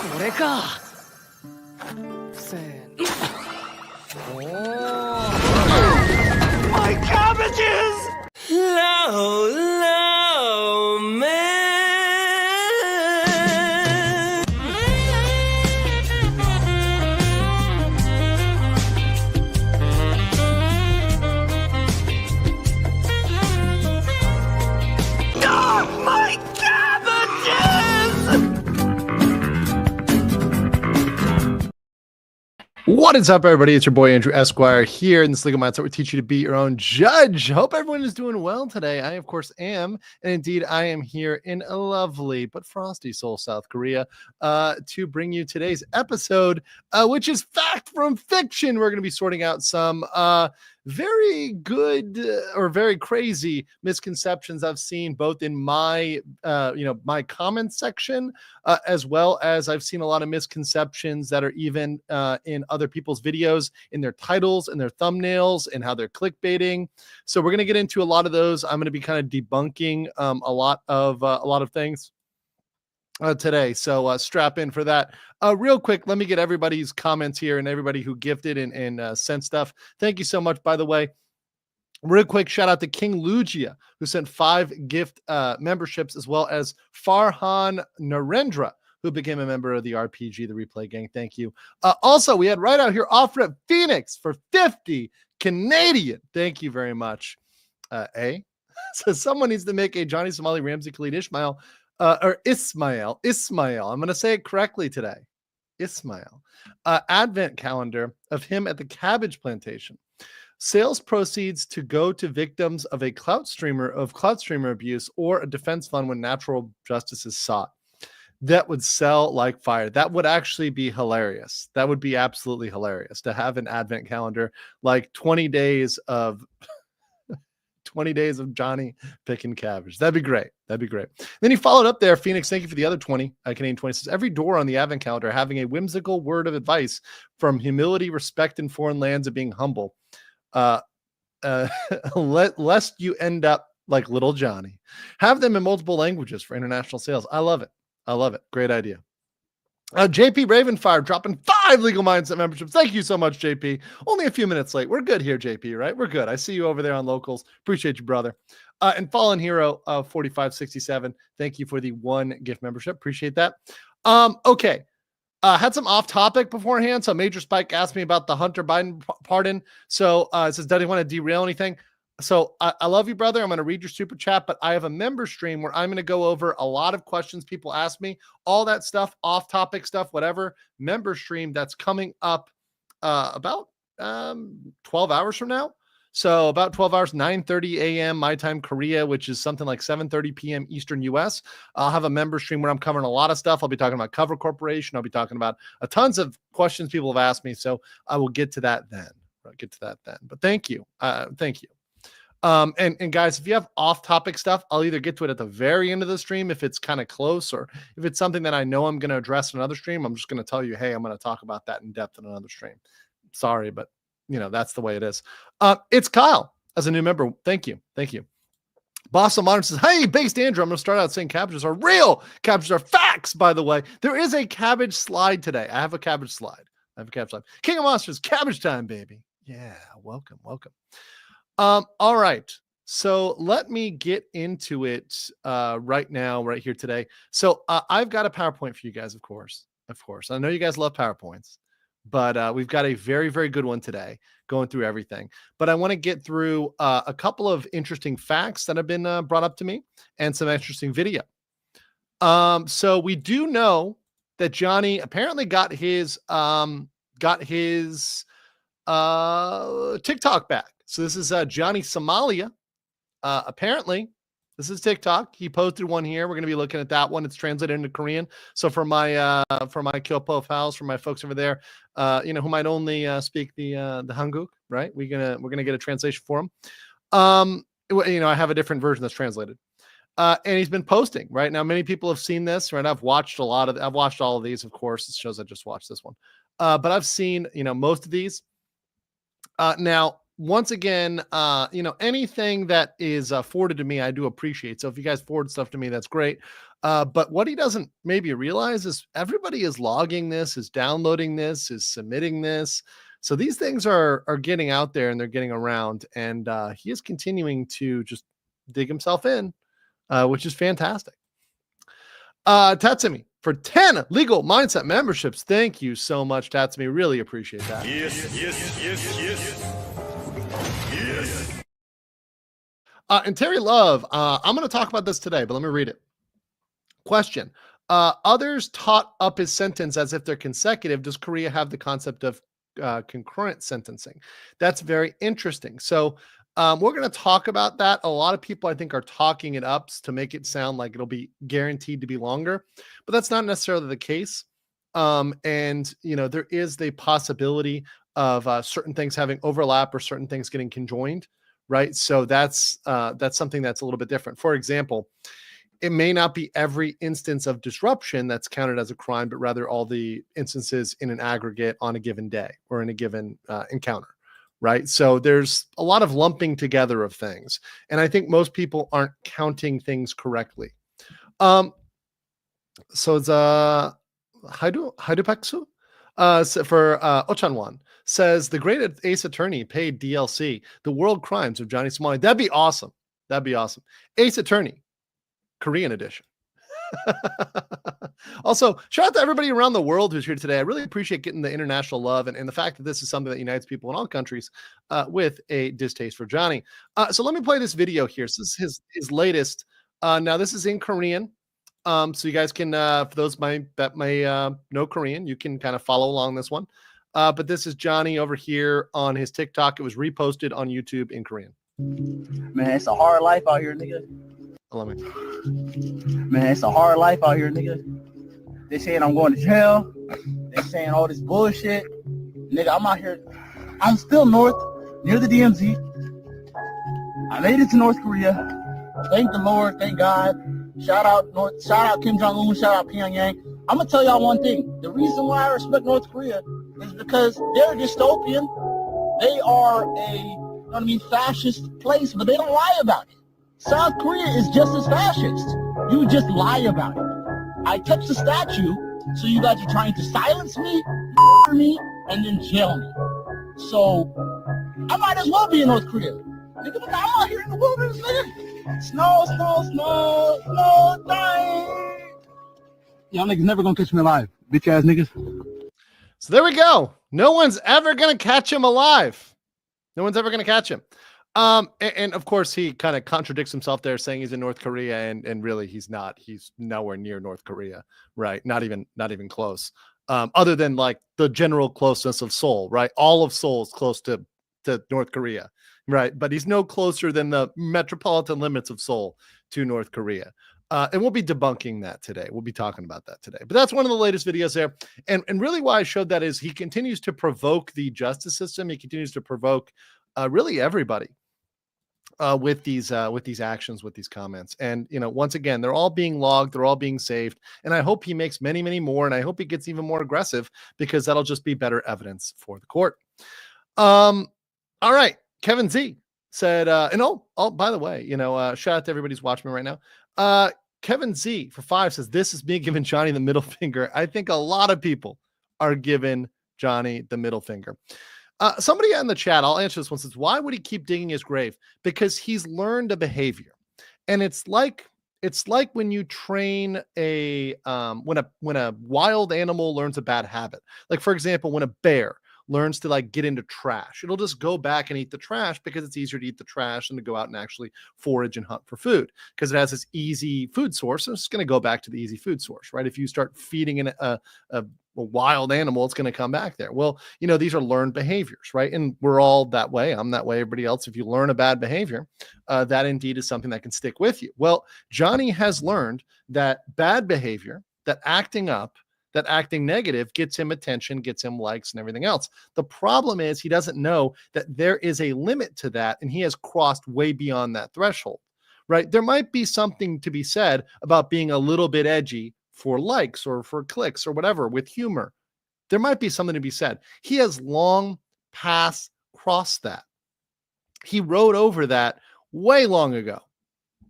これか。せーの。My cabbages! Low, low, man. Oh, my cabbages! What is up, everybody? It's your boy Andrew Esquire here in this legal mindset. We teach you to be your own judge. Hope everyone is doing well today. I, of course, am, and indeed, I am here in a lovely but frosty Seoul, South Korea, to bring you today's episode, which is fact from fiction. We're going to be sorting out some very good or very crazy misconceptions I've seen both in my my comment section as well as I've seen a lot of misconceptions that are even in other people's videos, in their titles and their thumbnails and how they're clickbaiting. So we're going to get into a lot of those. I'm going to be kind of debunking a lot of things today. So strap in for that. Real quick, let me get everybody's comments here and everybody who gifted and sent stuff. Thank you so much, by the way. Real quick, shout out to King Lugia, who sent 5 gift memberships, as well as Farhan Narendra, who became a member of the RPG, the Replay Gang. Thank you. Also, we had right out here Offred Phoenix for 50 Canadian. Thank you very much. So someone needs to make a Johnny Somali Ramsey Khalid Ismael. Or Ismael. I'm going to say it correctly today. Ismael. Advent calendar of him at the cabbage plantation. Sales proceeds to go to victims of a clout streamer abuse or a defense fund when natural justice is sought. That would sell like fire. That would actually be hilarious. That would be absolutely hilarious to have an Advent calendar, like 20 days of 20 days of Johnny picking cabbage. That'd be great. Then he followed up there. Phoenix, thank you for the other 20. Canadian 20 says, every door on the Advent calendar having a whimsical word of advice from humility, respect in foreign lands, and being humble. Lest you end up like little Johnny. Have them in multiple languages for international sales. I love it. Great idea. JP Ravenfire dropping 5 Legal Mindset memberships. Thank you so much, JP. Only a few minutes late. We're good here, JP, right? We're good. I see you over there on locals. Appreciate you, brother. And Fallen Hero 4567. Thank you for the 1 gift membership. Appreciate that. Okay. Had some off topic beforehand. So Major Spike asked me about the Hunter Biden pardon. So it says, does he want to derail anything? So I love you, brother. I'm going to read your super chat, but I have a member stream where I'm going to go over a lot of questions people ask me, all that stuff, off topic stuff, whatever. Member stream that's coming up about 12 hours from now. So about 12 hours, 9:30 a.m. my time, Korea, which is something like 7:30 p.m. Eastern US. I'll have a member stream where I'm covering a lot of stuff. I'll be talking about Cover Corporation. I'll be talking about tons of questions people have asked me. So I will get to that then. But thank you. Thank you. And guys, if you have off-topic stuff, I'll either get to it at the very end of the stream if it's kind of close, or if it's something that I know I'm going to address in another stream, I'm just going to tell you, hey, I'm going to talk about that in depth in another stream. Sorry, but that's the way it is. It's Kyle as a new member. Thank you. Boss of Modern says, hey, Based Andrew, I'm going to start out saying cabbages are real. Cabbages are facts, by the way. There is a cabbage slide today. I have a cabbage slide. King of Monsters, cabbage time, baby. Yeah, welcome. All right. So let me get into it right now, right here today. So I've got a PowerPoint for you guys, of course. I know you guys love PowerPoints, but we've got a very, very good one today going through everything. But I want to get through a couple of interesting facts that have been brought up to me and some interesting video. So we do know that Johnny apparently got his TikTok back. So this is Johnny Somalia. Apparently, this is TikTok. He posted one here. We're going to be looking at that one. It's translated into Korean. So for my Kyopo pals, for my folks over there, who might only speak the Hanguk, right? We're gonna get a translation for him. I have a different version that's translated. And he's been posting right now. Many people have seen this, right? I've watched all of these, of course. It shows I just watched this one. But I've seen, most of these. Now, once again, anything that is forwarded to me, I do appreciate. So if you guys forward stuff to me, that's great. But what he doesn't maybe realize is everybody is logging this, is downloading this, is submitting this. So these things are getting out there and they're getting around, and he is continuing to just dig himself in, which is fantastic. Tatsumi for 10 legal mindset memberships. Thank you so much, Tatsumi. Really appreciate that. Yes. And Terry Love, I'm going to talk about this today, but let me read it. Question. Others taught up his sentence as if they're consecutive. Does Korea have the concept of concurrent sentencing? That's very interesting. So we're going to talk about that. A lot of people, I think, are talking it up to make it sound like it'll be guaranteed to be longer, but that's not necessarily the case. And, you know, there is the possibility of certain things having overlap or certain things getting conjoined, right? So that's something that's a little bit different. For example, it may not be every instance of disruption that's counted as a crime, but rather all the instances in an aggregate on a given day or in a given encounter, right? So there's a lot of lumping together of things. And I think most people aren't counting things correctly. So it's Haidupaksu for Ochanwan says the great Ace Attorney paid DLC, the world crimes of Johnny Somali. That'd be awesome. That'd be awesome. Ace Attorney, Korean edition. Also, shout out to everybody around the world who's here today. I really appreciate getting the international love and the fact that this is something that unites people in all countries with a distaste for Johnny. So let me play this video here. So this is his latest. Now this is in Korean. So you guys can, for those that may know Korean, you can kind of follow along this one. But this is Johnny over here on his TikTok. It was reposted on YouTube in Korean. Man, it's a hard life out here, nigga. Man, it's a hard life out here, nigga. They saying I'm going to jail. They saying all this bullshit. Nigga, I'm out here. I'm still north, near the DMZ. I made it to North Korea. Thank the Lord, thank God. Shout out Kim Jong-un, shout out Pyongyang. I'm gonna tell y'all one thing. The reason why I respect North Korea is because they're dystopian. They are a, fascist place, but they don't lie about it. South Korea is just as fascist. You just lie about it. I touched the statue, so you guys are trying to silence me, murder me, and then jail me. So I might as well be in North Korea. Nigga, I'm out here in the wilderness, nigga. Snow, dying. Y'all niggas never gonna catch me alive, bitch ass niggas. So there we go. No one's ever gonna catch him alive. No one's ever gonna catch him. And of course he kind of contradicts himself there, saying he's in North Korea, and really he's not. He's nowhere near North Korea, right? Not even close. Other than like the general closeness of Seoul, right? All of Seoul is close to North Korea, right? But he's no closer than the metropolitan limits of Seoul to North Korea. And we'll be debunking that today. We'll be talking about that today. But that's one of the latest videos there. And really why I showed that is he continues to provoke the justice system. He continues to provoke really everybody with these actions, with these comments. And, you know, once again, they're all being logged. They're all being saved. And I hope he makes many, many more. And I hope he gets even more aggressive, because that'll just be better evidence for the court. All right. Kevin Z said, and by the way, you know, shout out to everybody who's watching me right now. Kevin Z for 5 says, this is me giving Johnny the middle finger. I think a lot of people are giving Johnny the middle finger. Somebody in the chat, I'll answer this one, says, why would he keep digging his grave? Because he's learned a behavior. And it's like when you train when a wild animal learns a bad habit. Like, for example, when a bear learns to like get into trash, it'll just go back and eat the trash because it's easier to eat the trash than to go out and actually forage and hunt for food, because it has this easy food source. So it's going to go back to the easy food source, right? If you start feeding in a wild animal, it's going to come back there. Well, you know, these are learned behaviors, right? And we're all that way. I'm that way. Everybody else, if you learn a bad behavior, that indeed is something that can stick with you. Well, Johnny has learned that bad behavior, that acting up, that acting negative gets him attention, gets him likes and everything else. The problem is he doesn't know that there is a limit to that, and he has crossed way beyond that threshold, right? There might be something to be said about being a little bit edgy for likes or for clicks or whatever with humor. There might be something to be said. He has long past crossed that. He rode over that way long ago,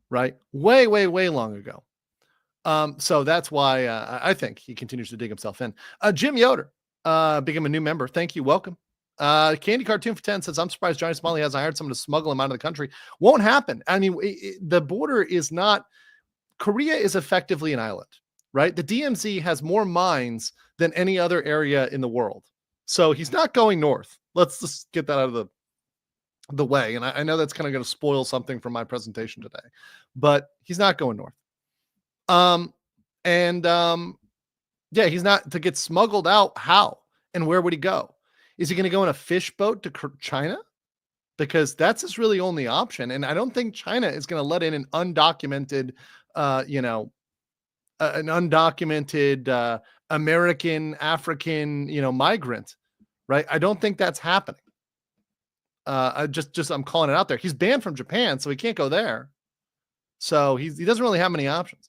right? Way long ago. So that's why I think he continues to dig himself in. Jim Yoder became a new member. Thank you. Welcome. Candy Cartoon for 10 says, I'm surprised Johnny Somali hasn't hired someone to smuggle him out of the country. Won't happen. I mean, the border is not, Korea is effectively an island, right? The DMZ has more mines than any other area in the world. So he's not going north. Let's just get that out of the way. And I know that's kind of going to spoil something from my presentation today, but he's not going north. Yeah, he's not to get smuggled out. How and where would he go? Is he going to go in a fish boat to China? Because that's his really only option. And I don't think China is going to let in an undocumented, an undocumented American, African, migrant, right? I don't think that's happening. I'm calling it out there. He's banned from Japan, so he can't go there. So he doesn't really have many options.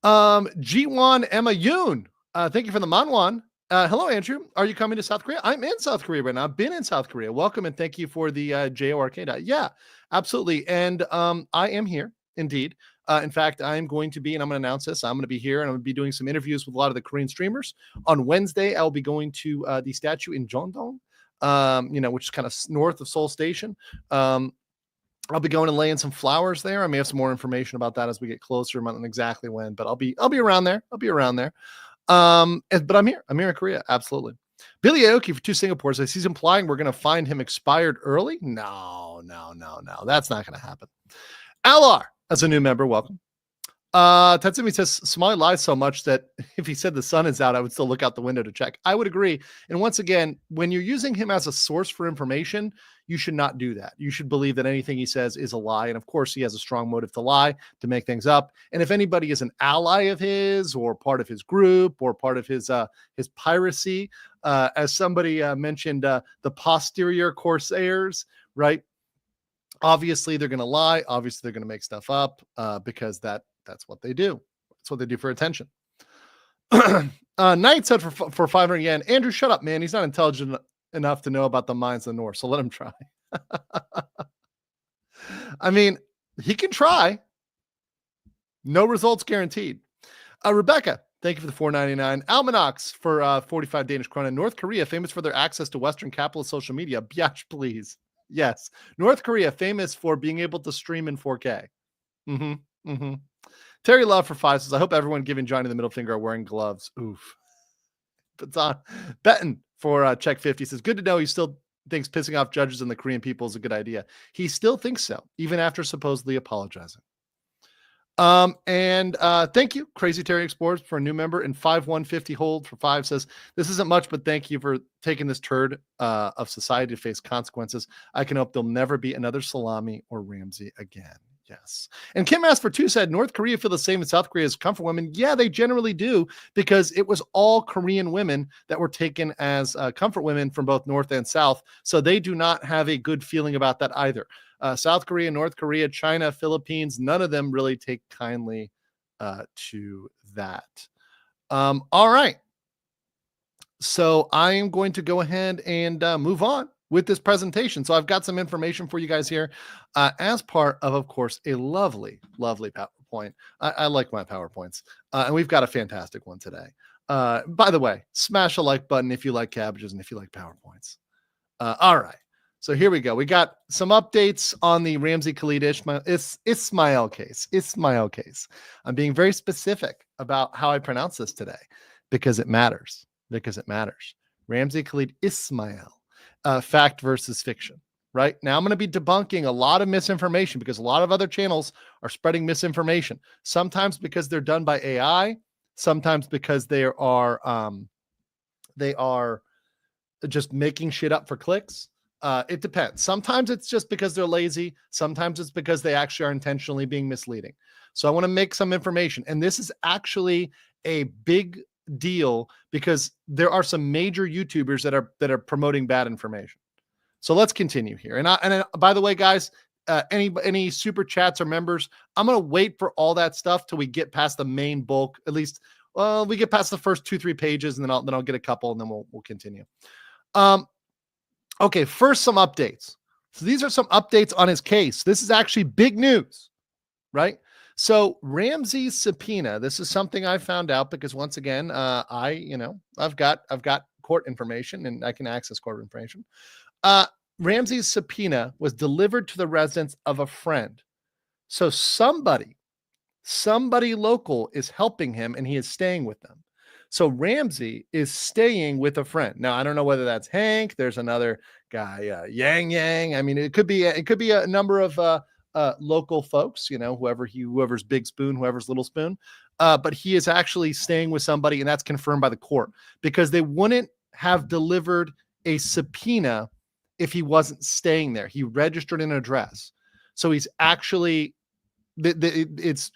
G1 Emma Yoon, thank you for the Manwan. Hello, Andrew. Are you coming to South Korea? I'm in South Korea right now. I've been in South Korea. Welcome and thank you for the JORK. Yeah, absolutely. And I am here indeed. In fact, I'm going to be, and I'm going to announce this, I'm going to be here and I'm going to be doing some interviews with a lot of the Korean streamers. On Wednesday, I'll be going to the statue in Jeongdong, which is kind of north of Seoul Station. I'll be going and laying some flowers there. I may have some more information about that as we get closer. I'm not exactly when, but I'll be around there. But I'm here in Korea. Absolutely. Billy Aoki for 2 Singapore says he's implying we're going to find him expired early. No. That's not going to happen. LR as a new member. Welcome. Tatsumi says Somali lies so much that if he said the sun is out, I would still look out the window to check. I would agree. And once again, when you're using him as a source for information, you should not do that. You should believe that anything he says is a lie. And of course, he has a strong motive to lie, to make things up. And if anybody is an ally of his or part of his group or part of his piracy, as somebody mentioned, the posterior corsairs, right? Obviously, they're going to lie. Obviously, they're going to make stuff up because that's what they do. That's what they do for attention. Knight said for 500 yen, Andrew, shut up, man. He's not intelligent enough to know about the mines in the north, so let him try. I mean, he can try. No results guaranteed. Rebecca, thank you for the $4.99. Almanacs for 45 Danish krona. North Korea, famous for their access to Western capitalist social media. Biatch, please. Yes. North Korea, famous for being able to stream in 4K. Terry Love for 5 says, I hope everyone giving Johnny the middle finger are wearing gloves. Oof. It's on. Benton for check 50 says, good to know he still thinks pissing off judges and the Korean people is a good idea. He still thinks so, even after supposedly apologizing. Thank you, Crazy Terry Explorers, for a new member, and 5150 hold for 5 says, this isn't much, but thank you for taking this turd of society to face consequences. I can hope there'll never be another Salami or Ramsey again. Yes. And Kim asked for 2 said, North Korea feel the same in South Korea as comfort women. Yeah, they generally do, because it was all Korean women that were taken as comfort women from both North and South. So they do not have a good feeling about that either. South Korea, North Korea, China, Philippines, none of them really take kindly to that. All right. So I am going to go ahead and move on with this presentation. So I've got some information for you guys here as part of course, a lovely, lovely PowerPoint. I like my PowerPoints. And we've got a fantastic one today. By the way, smash a like button if you like cabbages and if you like PowerPoints. All right. So here we go. We got some updates on the Ramsey Khalid Ismael case. I'm being very specific about how I pronounce this today because it matters. Ramsey Khalid Ismael. Fact versus fiction, right? Now I'm going to be debunking a lot of misinformation because a lot of other channels are spreading misinformation, sometimes because they're done by AI, sometimes because they are just making shit up for clicks. It depends. Sometimes it's just because they're lazy. Sometimes it's because they actually are intentionally being misleading. So I want to make some information. And this is actually a big deal because there are some major YouTubers that are promoting bad information. So let's continue here. And by the way, guys, any super chats or members, I'm going to wait for all that stuff till we get past the main bulk. At least, we get past the first 2-3 pages, and then I'll get a couple, and then we'll continue. Okay, first some updates. So these are some updates on his case. This is actually big news, right? So Ramsey's subpoena, this is something I found out because once again, I've got court information and I can access court information. Ramsey's subpoena was delivered to the residence of a friend. So somebody local is helping him and he is staying with them. So Ramsey is staying with a friend. Now, I don't know whether that's Hank. There's another guy, Yang. I mean, it could be a number of local folks, whoever's Big Spoon, whoever's Little Spoon. But he is actually staying with somebody, and that's confirmed by the court because they wouldn't have delivered a subpoena if he wasn't staying there. He registered an address. So he's actually it's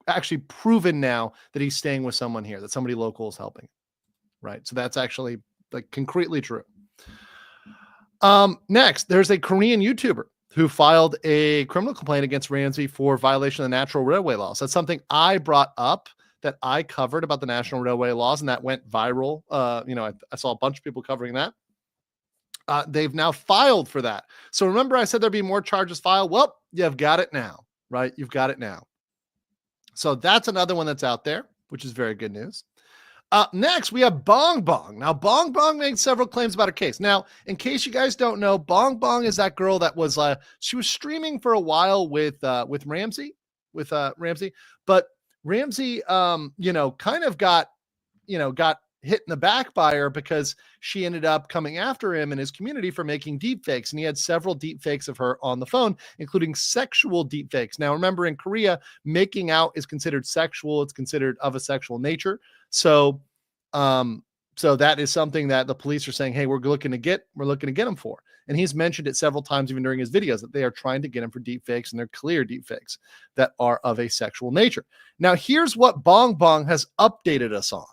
actually proven now that he's staying with someone here, that somebody local is helping. Right. So that's actually like concretely true. Next, there's a Korean YouTuber who filed a criminal complaint against Ramsey for violation of the National Railway laws. That's something I brought up, that I covered about the National Railway laws, and that went viral. I saw a bunch of people covering that. They've now filed for that. So remember I said there'd be more charges filed? Well, you've got it now, right? You've got it now. So that's another one that's out there, which is very good news. Next, we have Bong Bong. Now, Bong Bong made several claims about her case. Now, in case you guys don't know, Bong Bong is that girl that was she was streaming for a while with Ramsey, but Ramsey, kind of got hit in the back by her because she ended up coming after him and his community for making deep fakes. And he had several deep fakes of her on the phone, including sexual deep fakes. Now, remember, in Korea, making out is considered sexual. It's considered of a sexual nature. So that is something that the police are saying, hey, we're looking to get him for. And he's mentioned it several times, even during his videos, that they are trying to get him for deep fakes, and they're clear deep fakes that are of a sexual nature. Now, here's what Bong Bong has updated us on.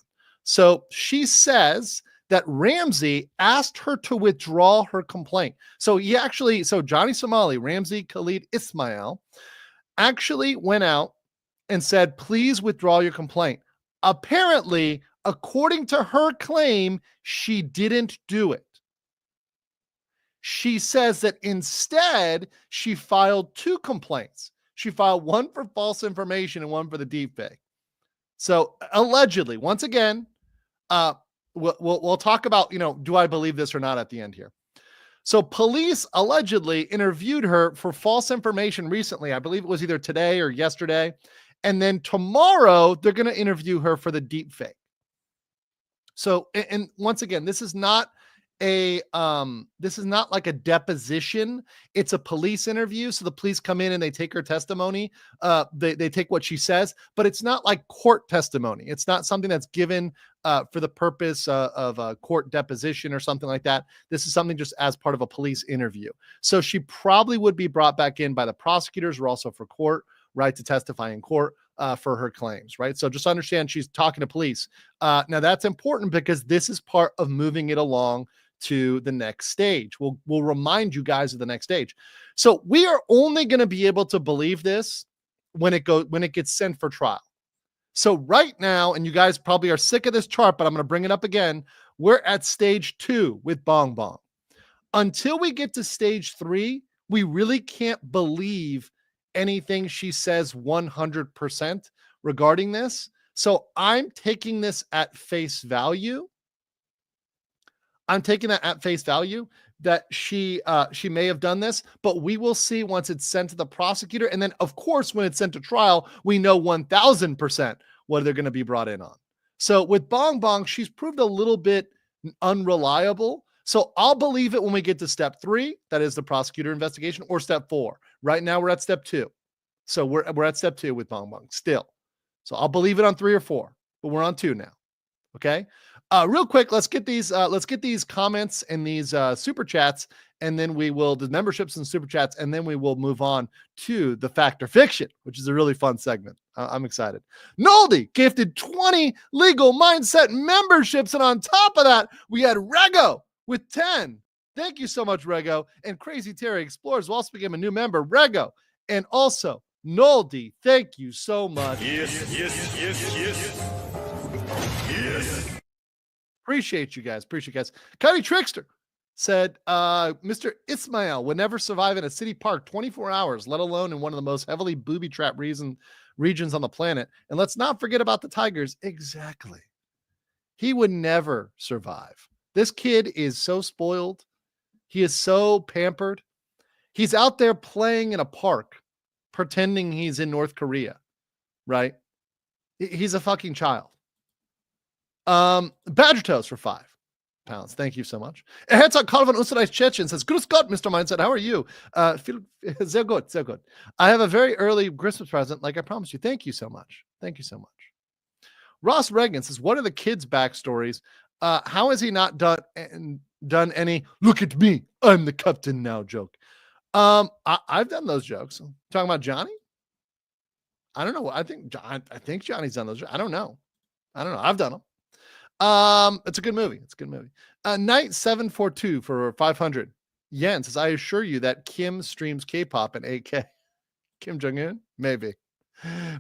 So she says that Ramsey asked her to withdraw her complaint. So Johnny Somali, Ramsey, Khalid, Ismael actually went out and said, please withdraw your complaint. Apparently, according to her claim, she didn't do it. She says that instead, she filed two complaints. She filed one for false information and one for the deepfake. So allegedly, once again, we'll talk about, do I believe this or not at the end here. So police allegedly interviewed her for false information recently. I believe it was either today or yesterday. And then tomorrow they're going to interview her for the deep fake. So, and once again, this is not like a deposition. It's a police interview. So the police come in and they take her testimony. They take what she says, but it's not like court testimony. It's not something that's given for the purpose of a court deposition or something like that. This is something just as part of a police interview. So she probably would be brought back in by the prosecutors or also for court, right, to testify in court for her claims, right? So just understand she's talking to police. Now that's important because this is part of moving it along to the next stage. We'll remind you guys of the next stage. So we are only going to be able to believe this when it gets sent for trial. So right now, and you guys probably are sick of this chart, but I'm going to bring it up again. We're at stage 2 with Bong Bong. Until we get to stage 3, we really can't believe anything she says 100% regarding this. So I'm taking this at face value. I'm taking that at face value that she may have done this, but we will see once it's sent to the prosecutor. And then, of course, when it's sent to trial, we know 1,000% what they're going to be brought in on. So with Bong Bong, she's proved a little bit unreliable. So I'll believe it when we get to step 3, that is the prosecutor investigation, or step 4. Right now we're at step 2. So we're at step 2 with Bong Bong still. So I'll believe it on 3 or 4, but we're on 2 now. Okay. Real quick, let's get these comments and these super chats, and then the memberships and super chats, and then we will move on to the Fact or Fiction, which is a really fun segment. I'm excited. Noldy gifted 20 Legal Mindset memberships, and on top of that, we had Rego with 10. Thank you so much, Rego. And Crazy Terry Explorers who also became a new member, Rego, and also Noldy. Thank you so much. Yes. Appreciate you guys. Cuddy Trickster said, Mr. Ismael would never survive in a city park 24 hours, let alone in one of the most heavily booby-trapped regions on the planet. And let's not forget about the tigers. Exactly. He would never survive. This kid is so spoiled. He is so pampered. He's out there playing in a park, pretending he's in North Korea, right? He's a fucking child. Badger Toast for £5. Thank you so much. Heads up, Carl von Österreich Chechen says, Grüß Gott, Mr. Mindset. How are you? Sehr good, sehr good. I have a very early Christmas present, like I promised you. Thank you so much. Thank you so much. Ross Reagan says, what are the kids' backstories? How has he not done any look at me, I'm the captain now joke? I've done those jokes. Talking about Johnny? I don't know. I think Johnny's done those. I don't know. I've done them. It's a good movie. Night 742 for 500. Yen says, I assure you that Kim streams K-pop and AK. Kim Jong-un? Maybe.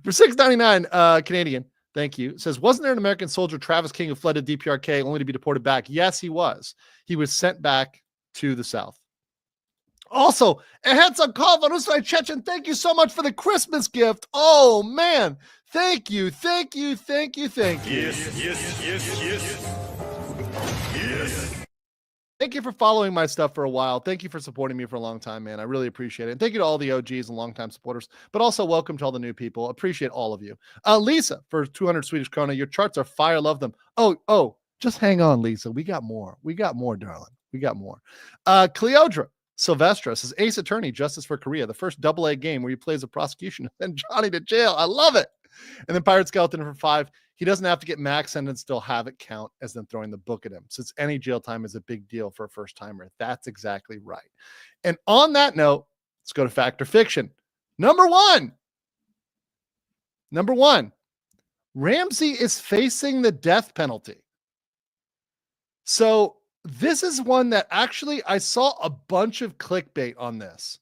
For $6.99 Canadian. Thank you. Says, wasn't there an American soldier, Travis King, who fled to DPRK only to be deported back? Yes, he was. He was sent back to the South. Also, a handsome call von Österreich Chechen. Thank you so much for the Christmas gift. Oh, man. Thank you. Yes. Thank you for following my stuff for a while. Thank you for supporting me for a long time, man. I really appreciate it. And thank you to all the OGs and longtime supporters, but also welcome to all the new people. Appreciate all of you. Lisa, for 200 Swedish krona. Your charts are fire. Love them. Oh, just hang on, Lisa. We got more, darling. We got more. Cleodra Sylvestra says, Ace Attorney, Justice for Korea, the first AA game where he plays a prosecution and Johnny to jail. I love it. And then Pirate Skeleton for 5. He doesn't have to get max sentence, still have it count as them throwing the book at him, since any jail time is a big deal for a first timer. That's exactly right. And on that note, let's go to Fact or Fiction. Number one, Ramsey is facing the death penalty. So this is one that actually I saw a bunch of clickbait on this.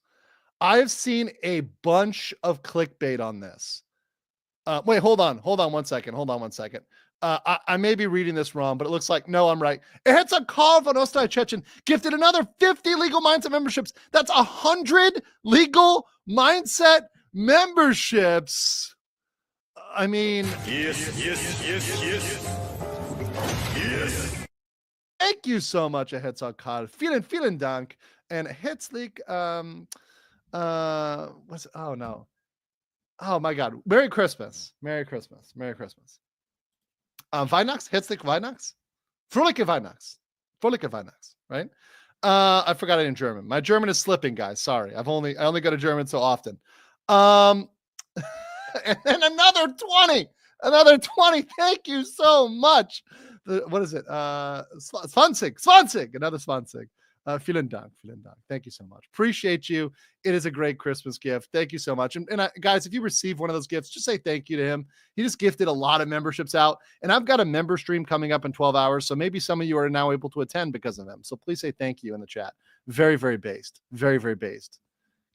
I've seen a bunch of clickbait on this. Wait, hold on one second. I may be reading this wrong, but it looks like, no, I'm right. It's a call von Österreich Chechen gifted another 50 Legal Mindset memberships. That's 100 Legal Mindset memberships. I mean, yes. Thank you so much, Karl. Vielen Dank. And herzlich, oh no. Oh my God. Merry Christmas. Weihnachts? Herzlich Weihnachts? Fröhliche Weihnachts, right? I forgot it in German. My German is slipping, guys. Sorry. I only go to German so often. And then another 20. Thank you so much. What is it? 20. Another 20. Vielen Dank. Thank you so much. Appreciate you. It is a great Christmas gift. Thank you so much. And guys, if you receive one of those gifts, just say thank you to him. He just gifted a lot of memberships out. And I've got a member stream coming up in 12 hours. So maybe some of you are now able to attend because of him. So please say thank you in the chat. Very, very based. Very, very based.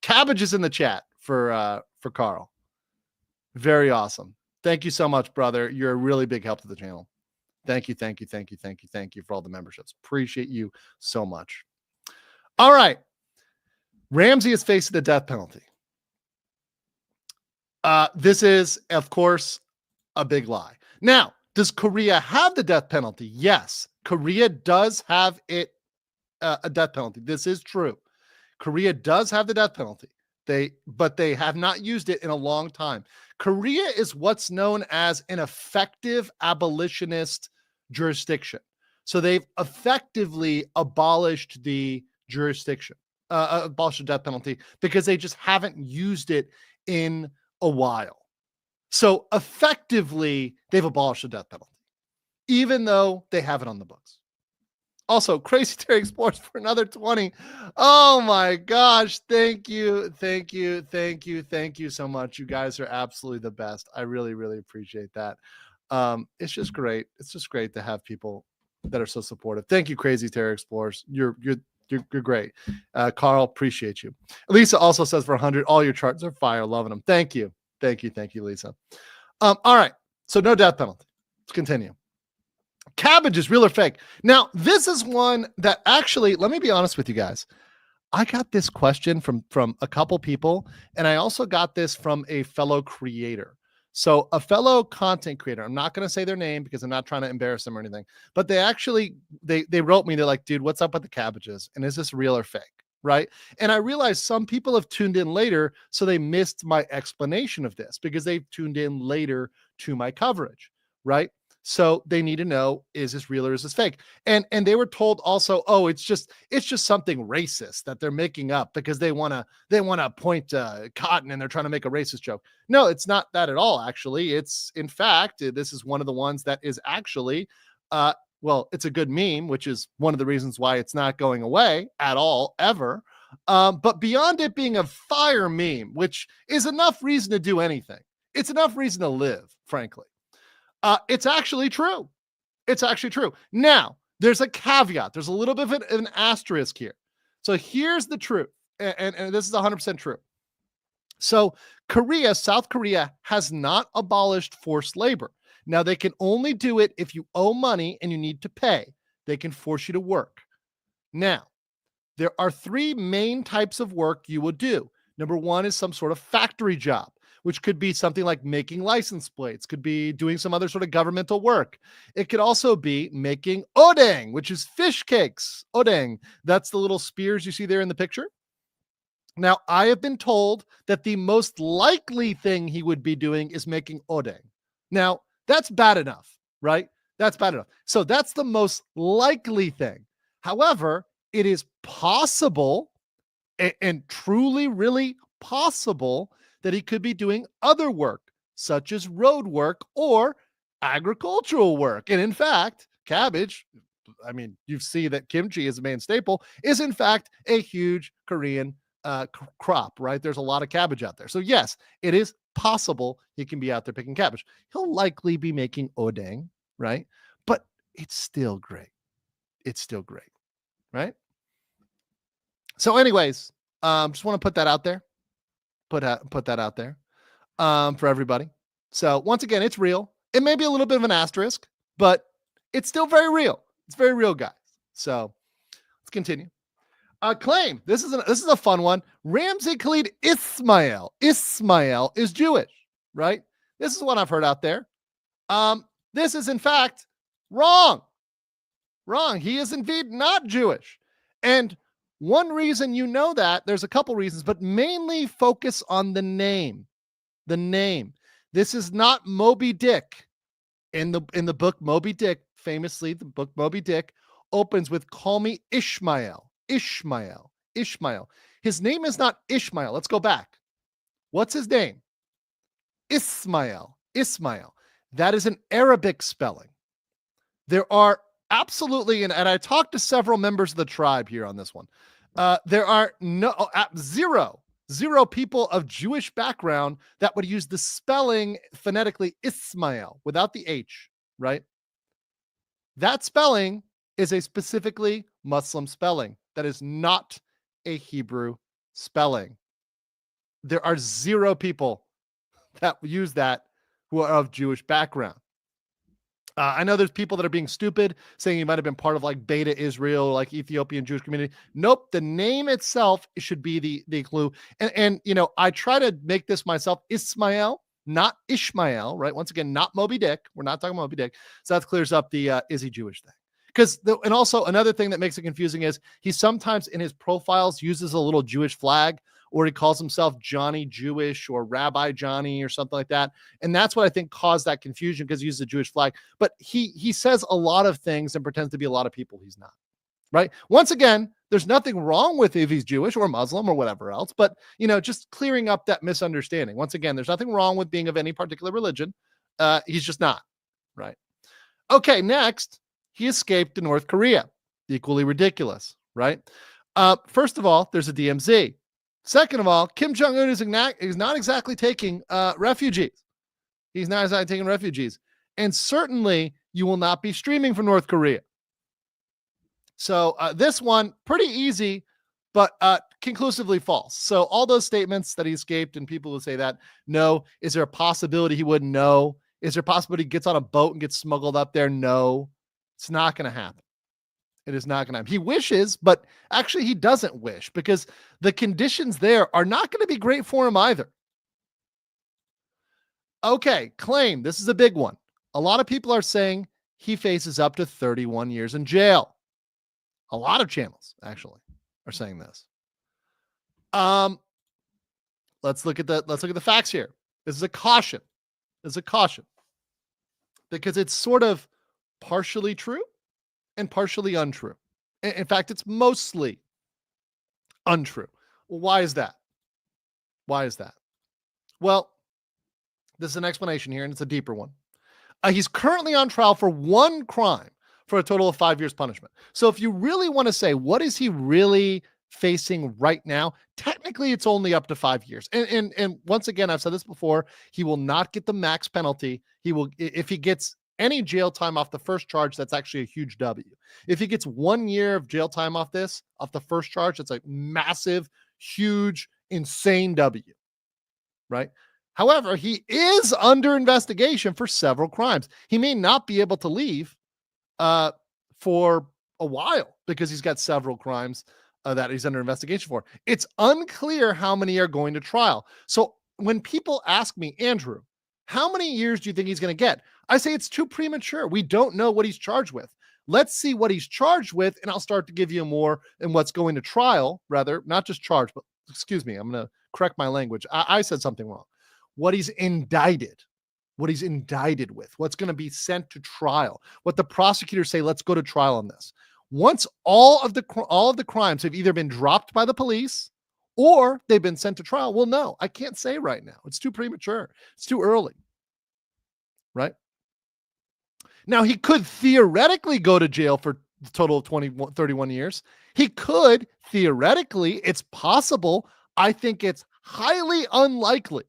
Cabbage is in the chat for Carl. Very awesome. Thank you so much, brother. You're a really big help to the channel. Thank you for all the memberships. Appreciate you so much. All right. Ramsey is facing the death penalty. This is, of course, a big lie. Now, does Korea have the death penalty? Yes. Korea does have a death penalty. This is true. Korea does have the death penalty. But they have not used it in a long time. Korea is what's known as an effective abolitionist jurisdiction. So they've effectively abolished the jurisdiction, abolished the death penalty, because they just haven't used it in a while. So effectively, they've abolished the death penalty, even though they have it on the books. Also, Crazy Terry Explores for another 20. Oh my gosh. Thank you so much. You guys are absolutely the best. I really, really appreciate that. It's just great. It's just great to have people that are so supportive. Thank you, Crazy Terry Explores. You're great. Carl, appreciate you. Lisa also says for 100, all your charts are fire. Loving them. Thank you, Lisa. All right. So no death penalty. Let's continue. Cabbage is real or fake? Now, this is one that actually, let me be honest with you guys. I got this question from a couple people, and I also got this from a fellow creator. So a fellow content creator, I'm not going to say their name because I'm not trying to embarrass them or anything, but they actually, they wrote me, they're like, dude, what's up with the cabbages? And is this real or fake? Right. And I realized some people have tuned in later, so they missed my explanation of this because they've tuned in later to my coverage. Right. So they need to know, is this real or is this fake? And they were told also, oh, it's just something racist that they're making up because they want to point cotton and they're trying to make a racist joke. No, it's not that at all. Actually, it's, in fact, this is one of the ones that is actually, well, it's a good meme, which is one of the reasons why it's not going away at all, ever. But beyond it being a fire meme, which is enough reason to do anything, it's enough reason to live, frankly. It's actually true. It's actually true. Now, there's a caveat. There's a little bit of an asterisk here. So here's the truth. And this is 100% true. So South Korea has not abolished forced labor. Now, they can only do it if you owe money and you need to pay. They can force you to work. Now, there are three main types of work you will do. Number one is some sort of factory job, which could be something like making license plates, could be doing some other sort of governmental work. It could also be making odeng, which is fish cakes. Odeng, that's the little spears you see there in the picture. Now, I have been told that the most likely thing he would be doing is making odeng. Now, that's bad enough, right? That's bad enough. So that's the most likely thing. However, it is possible and truly, really possible that he could be doing other work, such as road work or agricultural work. And in fact, cabbage, I mean, you see that kimchi is a main staple, is in fact a huge Korean crop, right? There's a lot of cabbage out there. So yes, it is possible he can be out there picking cabbage. He'll likely be making odeng, right? But it's still great. It's still great, right? So anyways, just want to put that out there. Put that out there for everybody. So once again, it's real. It may be a little bit of an asterisk, but it's still very real. It's very real, guys. So let's continue. Claim. This is a fun one. Ramsey Khalid Ismael. Ismael is Jewish, right? This is what I've heard out there. This is in fact wrong. Wrong. He is indeed not Jewish. And one reason you know that, there's a couple reasons, but mainly focus on the name. The name. This is not Moby Dick. In the book Moby Dick, famously, the book Moby Dick opens with "Call me Ishmael." Ishmael. Ishmael. His name is not Ishmael. Let's go back. What's his name? Ismael. Ismael. That is an Arabic spelling. There are absolutely, and I talked to several members of the tribe here on this one. There are zero people of Jewish background that would use the spelling phonetically Ismael without the H, right? That spelling is a specifically Muslim spelling. That is not a Hebrew spelling. There are zero people that use that who are of Jewish background. I know there's people that are being stupid, saying he might have been part of like Beta Israel, like Ethiopian Jewish community. Nope. The name itself should be the clue. And you know, I try to make this myself Ismael, not Ishmael, right? Once again, not Moby Dick. We're not talking about Moby Dick. So that clears up the is he Jewish thing. Because, and also another thing that makes it confusing is he sometimes in his profiles uses a little Jewish flag, or he calls himself Johnny Jewish or Rabbi Johnny or something like that. And that's what I think caused that confusion, because he uses a Jewish flag. But he says a lot of things and pretends to be a lot of people he's not, right? Once again, there's nothing wrong with if he's Jewish or Muslim or whatever else, but, you know, just clearing up that misunderstanding. Once again, there's nothing wrong with being of any particular religion. He's just not, right? Okay, next. He escaped to North Korea. Equally ridiculous, right? First of all, there's a DMZ. Second of all, Kim Jong-un is not exactly taking refugees. He's not exactly taking refugees. And certainly, you will not be streaming from North Korea. So this one, pretty easy, but conclusively false. So all those statements that he escaped, and people who say that, no. Is there a possibility he wouldn't know? Is there a possibility he gets on a boat and gets smuggled up there? No. It's not going to happen. It is not going to happen. He wishes, but actually he doesn't wish, because the conditions there are not going to be great for him either. Okay, claim. This is a big one. A lot of people are saying he faces up to 31 years in jail. A lot of channels actually are saying this. Let's look at the facts here. This is a caution. This is a caution because it's sort of partially true and partially untrue. In fact, it's mostly untrue. Why is that? Why is that? Well, this is an explanation here, and it's a deeper one. He's currently on trial for one crime for a total of 5 years punishment. So if you really want to say, what is he really facing right now? Technically, it's only up to 5 years. And once again, I've said this before, he will not get the max penalty. He will, if he gets any jail time off the first charge, that's actually a huge W. If he gets 1 year of jail time off the first charge, it's a massive, huge, insane W, right? However, he is under investigation for several crimes. He may not be able to leave for a while because he's got several crimes that he's under investigation for. It's unclear how many are going to trial. So when people ask me, Andrew, how many years do you think he's going to get? I say it's too premature. We don't know what he's charged with. Let's see what he's charged with, and I'll start to give you more in what's going to trial, rather, not just charged, but excuse me, I'm going to correct my language. I said something wrong. What he's indicted with, what's going to be sent to trial, what the prosecutors say, let's go to trial on this. Once all of the crimes have either been dropped by the police or they've been sent to trial, we'll know. I can't say right now. It's too premature. It's too early, right? Now, he could theoretically go to jail for a total of 31 years. He could theoretically. It's possible. I think it's highly unlikely.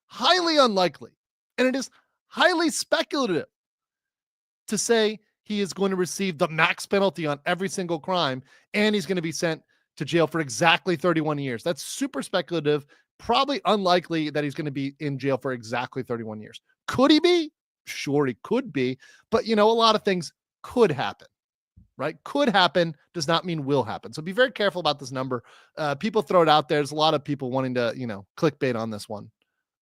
Highly unlikely. And it is highly speculative to say he is going to receive the max penalty on every single crime and he's going to be sent to jail for exactly 31 years. That's super speculative. Probably unlikely that he's going to be in jail for exactly 31 years. Could he be? Sure, he could be. But, a lot of things could happen, right? Could happen does not mean will happen. So be very careful about this number. People throw it out there. There's a lot of people wanting to, clickbait on this one.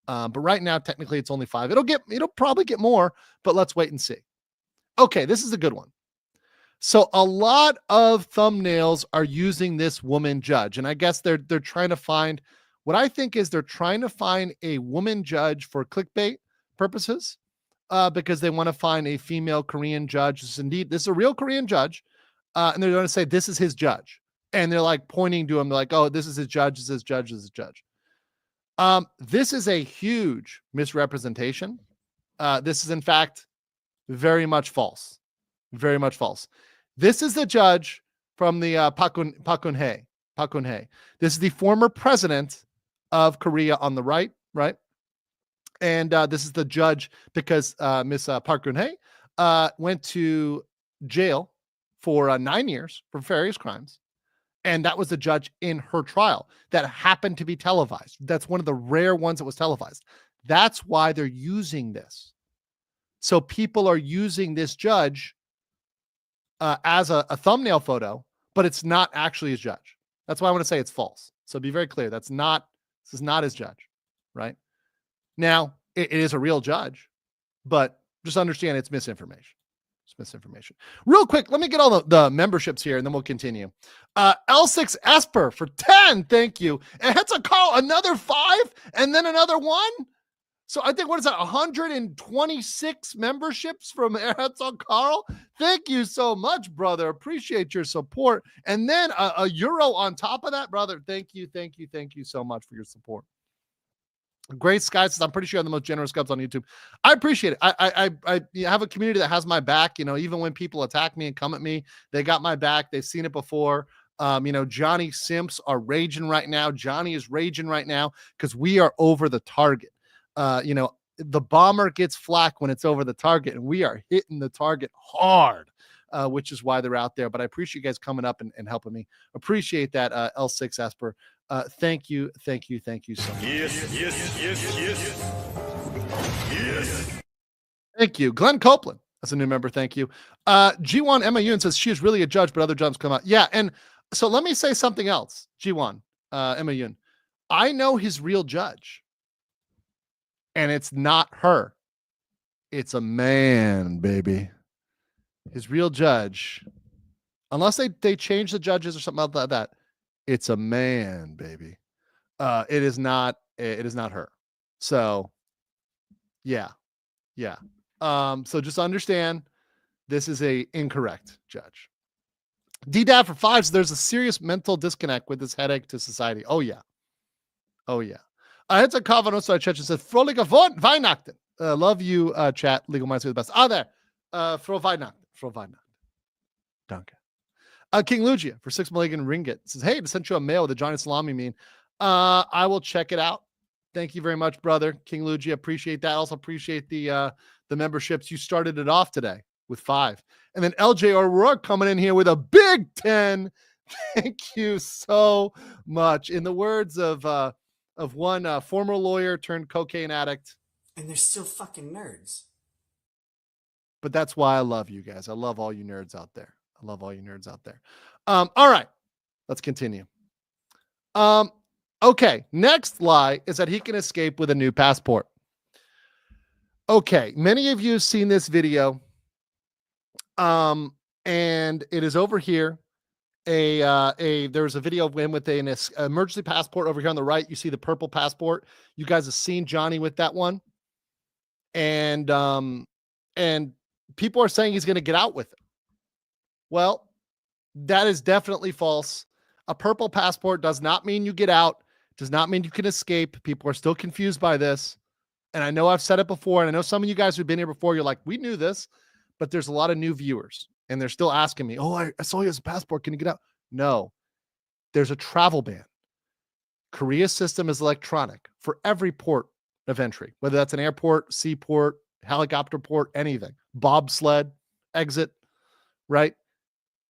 But right now, technically, it's only 5. It'll probably get more, but let's wait and see. Okay, this is a good one. So a lot of thumbnails are using this woman judge, and I guess they're trying to find what I think is they're trying to find a woman judge for clickbait purposes, because they want to find a female Korean judge. This is a real Korean judge, and they're going to say this is his judge, and they're like pointing to him, they're like, oh, this is his judge, this is his judge, this is his judge. This is a huge misrepresentation. This is in fact very much false. Very much false. This is the judge from the Park Geun-hye. This is the former president of Korea on the right? And this is the judge because Miss Park Geun-hye went to jail for 9 years for various crimes. And that was the judge in her trial that happened to be televised. That's one of the rare ones that was televised. That's why they're using this. So people are using this judge as a thumbnail photo, but it's not actually his judge. That's why I want to say it's false. So be very clear. This is not his judge, right? Now, it is a real judge, but just understand it's misinformation. It's misinformation. Real quick, let me get all the memberships here, and then we'll continue. L6 Esper for 10, thank you. And that's a call, another 5, and then another 1. So I think, what is that, 126 memberships from Herzog Carl? Thank you so much, brother. Appreciate your support. And then a euro on top of that, brother. Thank you so much for your support. Great Sky says, I'm pretty sure I'm the most generous subs on YouTube. I appreciate it. I have a community that has my back. Even when people attack me and come at me, they got my back. They've seen it before. Johnny Simps are raging right now. Johnny is raging right now because we are over the target. The bomber gets flack when it's over the target, and we are hitting the target hard, which is why they're out there. But I appreciate you guys coming up and helping me. Appreciate that, L6 Esper. Thank you so much. Yes. Thank you. Glenn Copeland, that's a new member. Thank you. G1 Emma Yoon says she is really a judge, but other judges come out. Yeah, and so let me say something else. G1 Emma Yoon, I know his real judge. And it's not her. It's a man, baby. His real judge, unless they change the judges or something like that, it's a man, baby. It is not her. So yeah. So just understand this is a incorrect judge. DDAV for 5 says there's a serious mental disconnect with this headache to society. Oh yeah. It's a Kavano side chat and said Fröhliche Weihnachten. Love you, chat. Legal minds are the best. There. Frohe Weihnachten. Danke. King Lugia for 6 million ringgit says, hey, I sent you a mail with a Johnny Salami meme. I will check it out. Thank you very much, brother. King Lugia, appreciate that. Also appreciate the memberships. You started it off today with 5. And then LJ O'Rourke coming in here with a big 10. Thank you so much. In the words of one former lawyer turned cocaine addict. And they're still fucking nerds. But that's why I love you guys. I love all you nerds out there. All right, let's continue. Okay, next lie is that he can escape with a new passport. Okay, many of you have seen this video. And it is over here. There's a video of him with an emergency passport over here on the right. You see the purple passport. You guys have seen Johnny with that one. And people are saying he's going to get out with it. Well, that is definitely false. A purple passport does not mean you get out, does not mean you can escape. People are still confused by this. And I know I've said it before, and I know some of you guys who've been here before, you're like, we knew this, but there's a lot of new viewers, and they're still asking me, oh, I saw you as a passport. Can you get out? No, there's a travel ban. Korea's system is electronic for every port of entry, whether that's an airport, seaport, helicopter port, anything, bobsled, exit, right?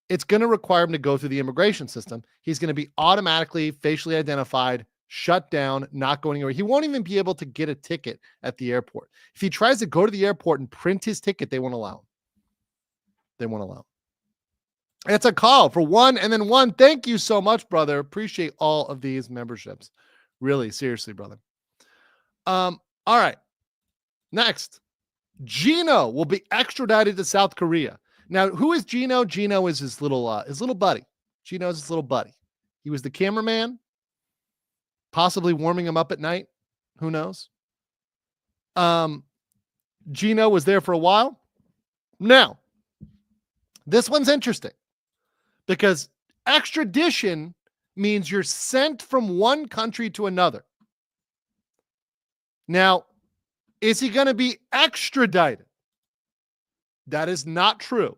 It's going to require him to go through the immigration system. He's going to be automatically facially identified, shut down, not going anywhere. He won't even be able to get a ticket at the airport. If he tries to go to the airport and print his ticket, they won't allow him. It's a call for 1 and then 1. Thank you so much, brother. Appreciate all of these memberships. Really, seriously, brother. All right. Next, Gino will be extradited to South Korea. Now, who is Gino? Gino is his little buddy. Gino's his little buddy. He was the cameraman, possibly warming him up at night. Who knows? Gino was there for a while. Now, this one's interesting because extradition means you're sent from one country to another. Now, is he going to be extradited? That is not true.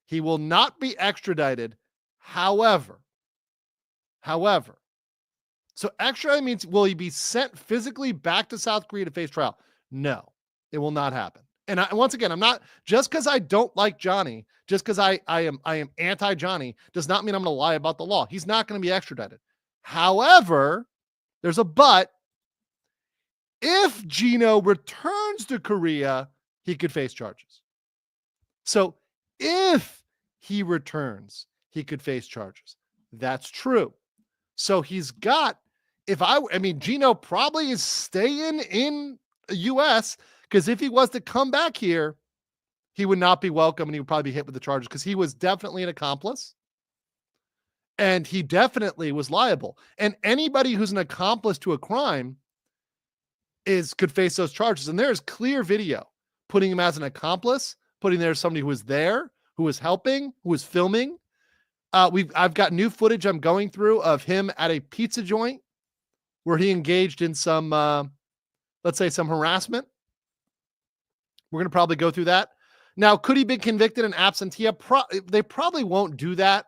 He will not be extradited. However, so extradited means, will he be sent physically back to South Korea to face trial? No, it will not happen. And once again, I'm not, just because I don't like Johnny, just because I am anti-Johnny, does not mean I'm going to lie about the law. He's not going to be extradited. However, there's a but. If Gino returns to Korea, he could face charges. So if he returns, he could face charges. That's true. So he's got, Gino probably is staying in the U.S. because if he was to come back here, he would not be welcome and he would probably be hit with the charges because he was definitely an accomplice and he definitely was liable. And anybody who's an accomplice to a crime could face those charges. And there's clear video putting him as an accomplice, putting there somebody who was there, who was helping, who was filming. I've got new footage I'm going through of him at a pizza joint where he engaged in some, let's say, some harassment. We're going to probably go through that. Now, could he be convicted in absentia? They probably won't do that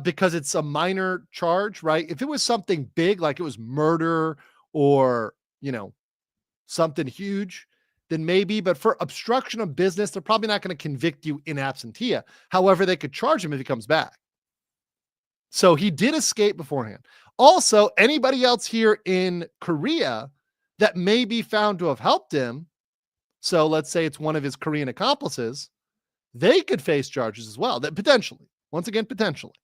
because it's a minor charge, right? If it was something big, like it was murder or, something huge, then maybe. But for obstruction of business, they're probably not going to convict you in absentia. However, they could charge him if he comes back. So he did escape beforehand. Also, anybody else here in Korea that may be found to have helped him, so let's say it's one of his Korean accomplices, they could face charges as well. That potentially, once again, potentially.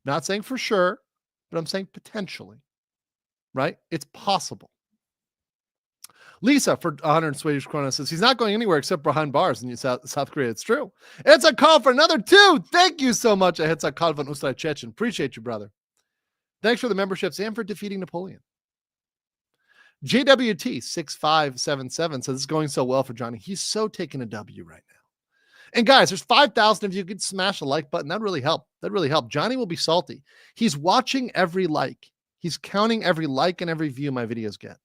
Not saying for sure, but I'm saying potentially, right? It's possible. Lisa for 100 Swedish krona says he's not going anywhere except behind bars in South Korea. It's true. It's a call for another 2. Thank you so much. It's a call von Ustay Chechen. Appreciate you, brother. Thanks for the memberships and for defeating Napoleon. JWT 6577 says it's going so well for Johnny. He's so taking a W right now. And guys, there's 5,000 of you. Could smash the like button. That'd really help. Johnny will be salty. He's watching every like. He's counting every like and every view my videos get.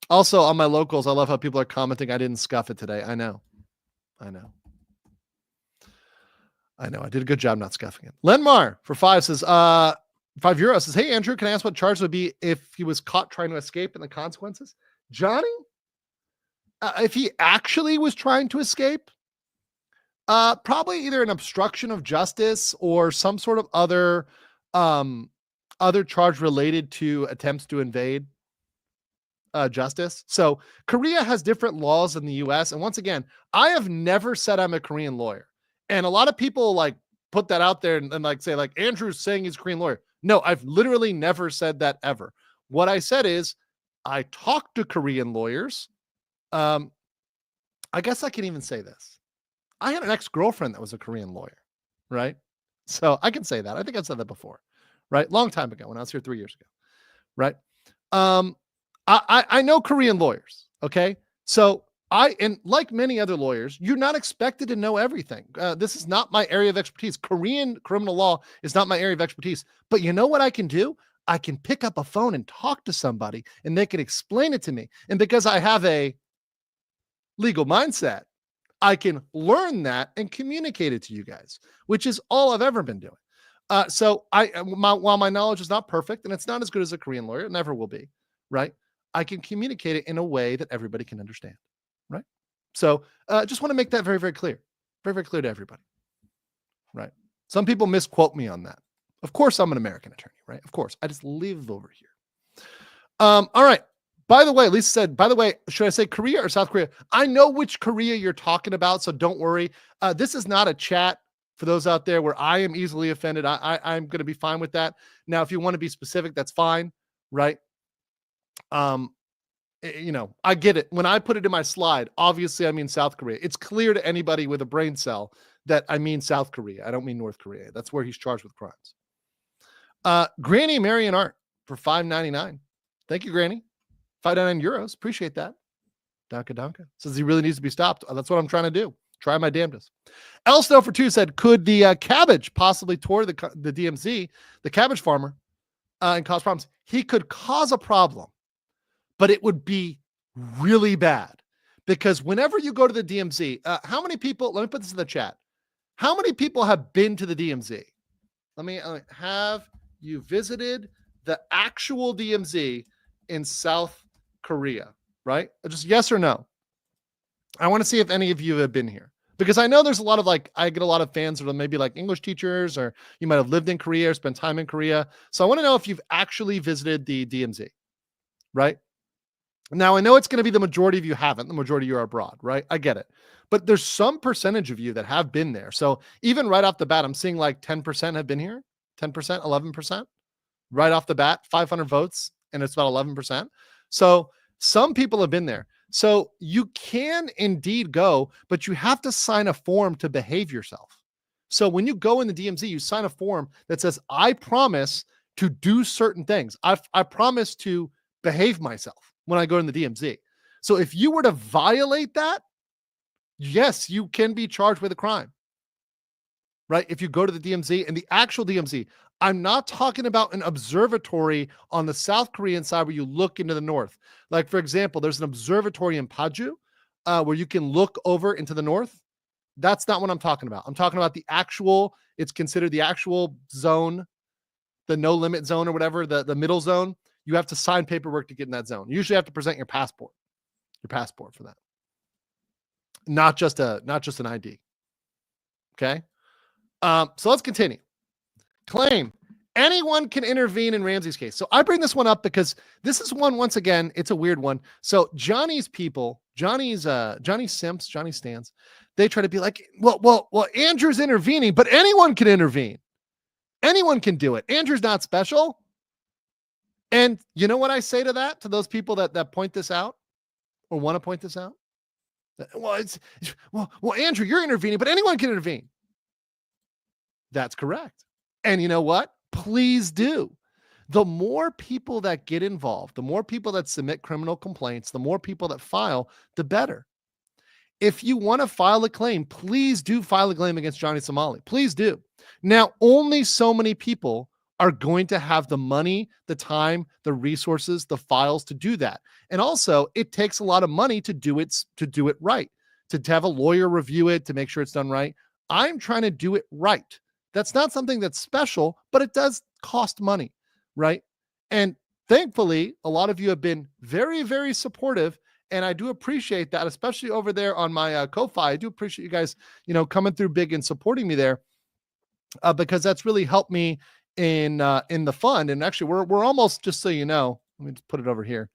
Also, on my locals, I love how people are commenting I didn't scuff it today. I know. I did a good job not scuffing it. Lenmar for 5 says, €5 says, hey, Andrew, can I ask what charge would be if he was caught trying to escape and the consequences? Johnny? If he actually was trying to escape, probably either an obstruction of justice or some sort of other charge related to attempts to invade justice. So Korea has different laws than the US. And once again, I have never said I'm a Korean lawyer. And a lot of people like put that out there and like say like Andrew's saying he's a Korean lawyer. No, I've literally never said that ever. What I said is I talked to Korean lawyers. I guess I can even say this. I had an ex-girlfriend that was a Korean lawyer, right? So I can say that. I think I've said that before, right? Long time ago when I was here 3 years ago, right? I know Korean lawyers, okay? So and like many other lawyers, you're not expected to know everything. This is not my area of expertise. Korean criminal law is not my area of expertise. But you know what I can do? I can pick up a phone and talk to somebody and they can explain it to me. And because I have a legal mindset, I can learn that and communicate it to you guys, which is all I've ever been doing. So while my knowledge is not perfect and it's not as good as a Korean lawyer, it never will be, right? I can communicate it in a way that everybody can understand, right? So just want to make that very, very clear. Very, very clear to everybody, right? Some people misquote me on that. Of course, I'm an American attorney, right? Of course. I just live over here. All right. By the way, Lisa said, by the way, should I say Korea or South Korea? I know which Korea you're talking about, so don't worry. This is not a chat for those out there where I am easily offended. I'm going to be fine with that. Now, if you want to be specific, that's fine, right? You know, I get it. When I put it in my slide, obviously I mean South Korea. It's clear to anybody with a brain cell that I mean South Korea. I don't mean North Korea. That's where he's charged with crimes. Granny Marion Art for $5.99. Thank you, Granny. €5.99. Appreciate that. Danka. Says he really needs to be stopped. That's what I'm trying to do. Try my damnedest. Elsno for 2 said, could the cabbage possibly tour the DMZ, the cabbage farmer, and cause problems? He could cause a problem, but it would be really bad because whenever you go to the DMZ, how many people, let me put this in the chat. How many people have been to the DMZ? Have you visited the actual DMZ in South Korea, right? Just yes or no. I want to see if any of you have been here because I know there's a lot of I get a lot of fans that are maybe like English teachers or you might have lived in Korea or spent time in Korea. So I want to know if you've actually visited the DMZ, right? Now I know it's going to be the majority of you haven't. The majority of you are abroad, right? I get it. But there's some percentage of you that have been there. So even right off the bat, I'm seeing like 10% have been here, 10%, 11%, right off the bat, 500 votes. And it's about 11%. So some people have been there. So you can indeed go, but you have to sign a form to behave yourself. So when you go in the DMZ, you sign a form that says, I promise to do certain things. I promise to behave myself when I go in the DMZ. So if you were to violate that, yes, you can be charged with a crime, right? If you go to the DMZ and the actual DMZ, I'm not talking about an observatory on the South Korean side where you look into the north. Like, for example, there's an observatory in Paju where you can look over into the north. That's not what I'm talking about. I'm talking about the actual, it's considered the actual zone, the no limit zone or whatever, the middle zone. You have to sign paperwork to get in that zone. You usually have to present your passport for that. Not just an ID. Okay. So let's continue. Claim anyone can intervene in Ramsey's case. So I bring this one up because this is one, once again, it's a weird one. So Johnny's people, Johnny Simps, Johnny Stans, they try to be like, well, Andrew's intervening, but anyone can intervene. Anyone can do it. Andrew's not special. And you know what I say to that, to those people that point this out or want to point this out? Well, Andrew, you're intervening, but anyone can intervene. That's correct. And you know what? Please do. The more people that get involved, the more people that submit criminal complaints, the more people that file, the better. If you want to file a claim, please do file a claim against Johnny Somali. Please do. Now, only so many people are going to have the money, the time, the resources, the files to do that. And also, it takes a lot of money to do it right, to have a lawyer review it, to make sure it's done right. I'm trying to do it right. That's not something that's special, but it does cost money, right? And thankfully, a lot of you have been very, very supportive. And I do appreciate that, especially over there on my Ko-Fi. I do appreciate you guys, coming through big and supporting me there, because that's really helped me in the fund. And actually, we're almost, just so you know, let me just put it over here.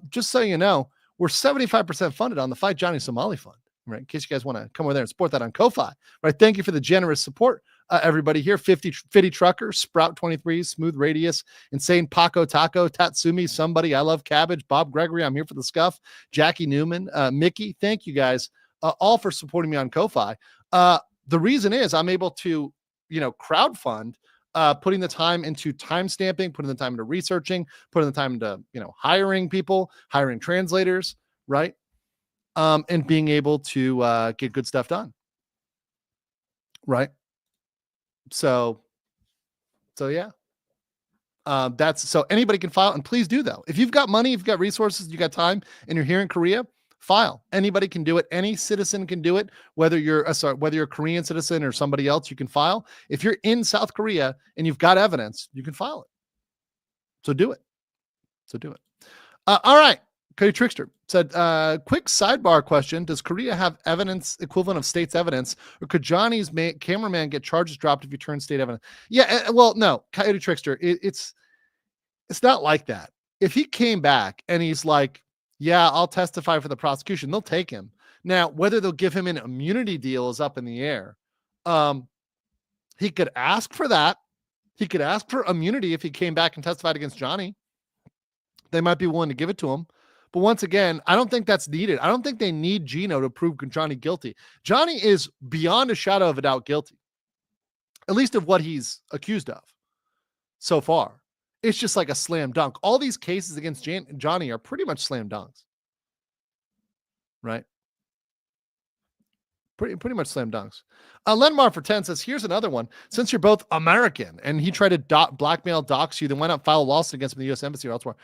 Just so you know, we're 75% funded on the Fight Johnny Somali Fund, right? In case you guys want to come over there and support that on Ko-Fi, right? Thank you for the generous support, everybody here. 50 Trucker, Sprout 23, Smooth Radius, Insane Paco Taco, Tatsumi, Somebody, I Love Cabbage, Bob Gregory, I'm Here for the Scuff, Jackie Newman, Mickey. Thank you guys all for supporting me on Ko-Fi. The reason is I'm able to, crowdfund, putting the time into time stamping, putting the time into researching, putting the time into, hiring people, hiring translators, right? And being able to get good stuff done, right? So yeah. So anybody can file, and please do though. If you've got money, if you've got resources, you got time, and you're here in Korea, file. Anybody can do it. Any citizen can do it. Whether you're a Korean citizen or somebody else, you can file. If you're in South Korea and you've got evidence, you can file it. So do it. All right. Cody Trickster said, quick sidebar question. Does Korea have evidence equivalent of state's evidence, or could Johnny's cameraman get charges dropped if you turn state evidence? Yeah, well, no, Cody Trickster, it's not like that. If he came back and he's like, yeah, I'll testify for the prosecution, they'll take him. Now, whether they'll give him an immunity deal is up in the air. He could ask for that. He could ask for immunity if he came back and testified against Johnny. They might be willing to give it to him. But once again, I don't think that's needed. I don't think they need Gino to prove Johnny guilty. Johnny is beyond a shadow of a doubt guilty, at least of what he's accused of so far. It's just like a slam dunk. All these cases against Johnny are pretty much slam dunks, right? Pretty much slam dunks. Lenmar for 10 says, here's another one. Since you're both American and he tried to blackmail dox you, then why not file a lawsuit against him in the U.S. Embassy or elsewhere?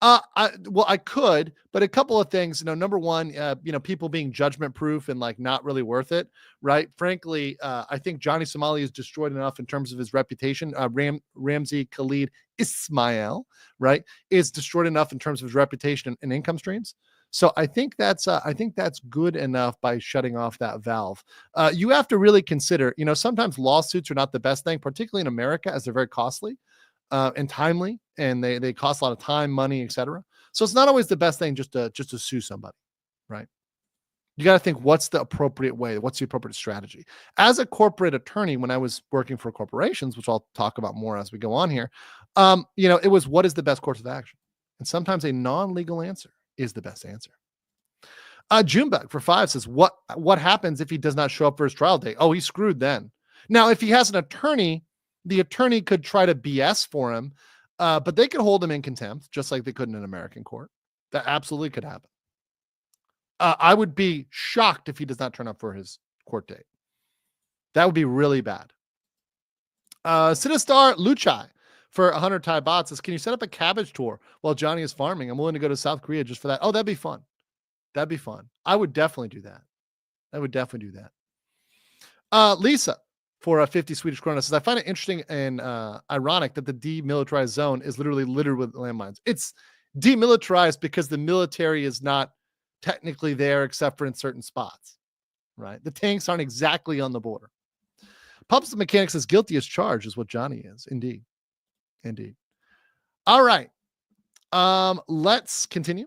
I could, but a couple of things, number one, people being judgment proof and like not really worth it, right? Frankly, I think Johnny Somali is destroyed enough in terms of his reputation. Ramsey, Khalid, Ismael, right, is destroyed enough in terms of his reputation and income streams. So I think that's good enough by shutting off that valve. You have to really consider, sometimes lawsuits are not the best thing, particularly in America, as they're very costly. And timely, and they cost a lot of time, money, etc. So it's not always the best thing just to sue somebody, right? You got to think, what's the appropriate way? What's the appropriate strategy? As a corporate attorney, when I was working for corporations, which I'll talk about more as we go on here, it was, what is the best course of action? And sometimes a non-legal answer is the best answer. Junebug for 5 says, what happens if he does not show up for his trial date? Oh, he's screwed then. Now, if he has an attorney, the attorney could try to BS for him, but they could hold him in contempt, just like they could in an American court. That absolutely could happen. I would be shocked if he does not turn up for his court date. That would be really bad. Sinistar Luchai for 100 Thai bots says, can you set up a cabbage tour while Johnny is farming? I'm willing to go to South Korea just for that. Oh, that'd be fun. I would definitely do that. Lisa for 50 Swedish krona says, I find it interesting and ironic that the demilitarized zone is literally littered with landmines. It's demilitarized because the military is not technically there except for in certain spots, right? The tanks aren't exactly on the border. Pubs the Mechanics is guilty as charged is what Johnny is. Indeed. All right. Let's continue.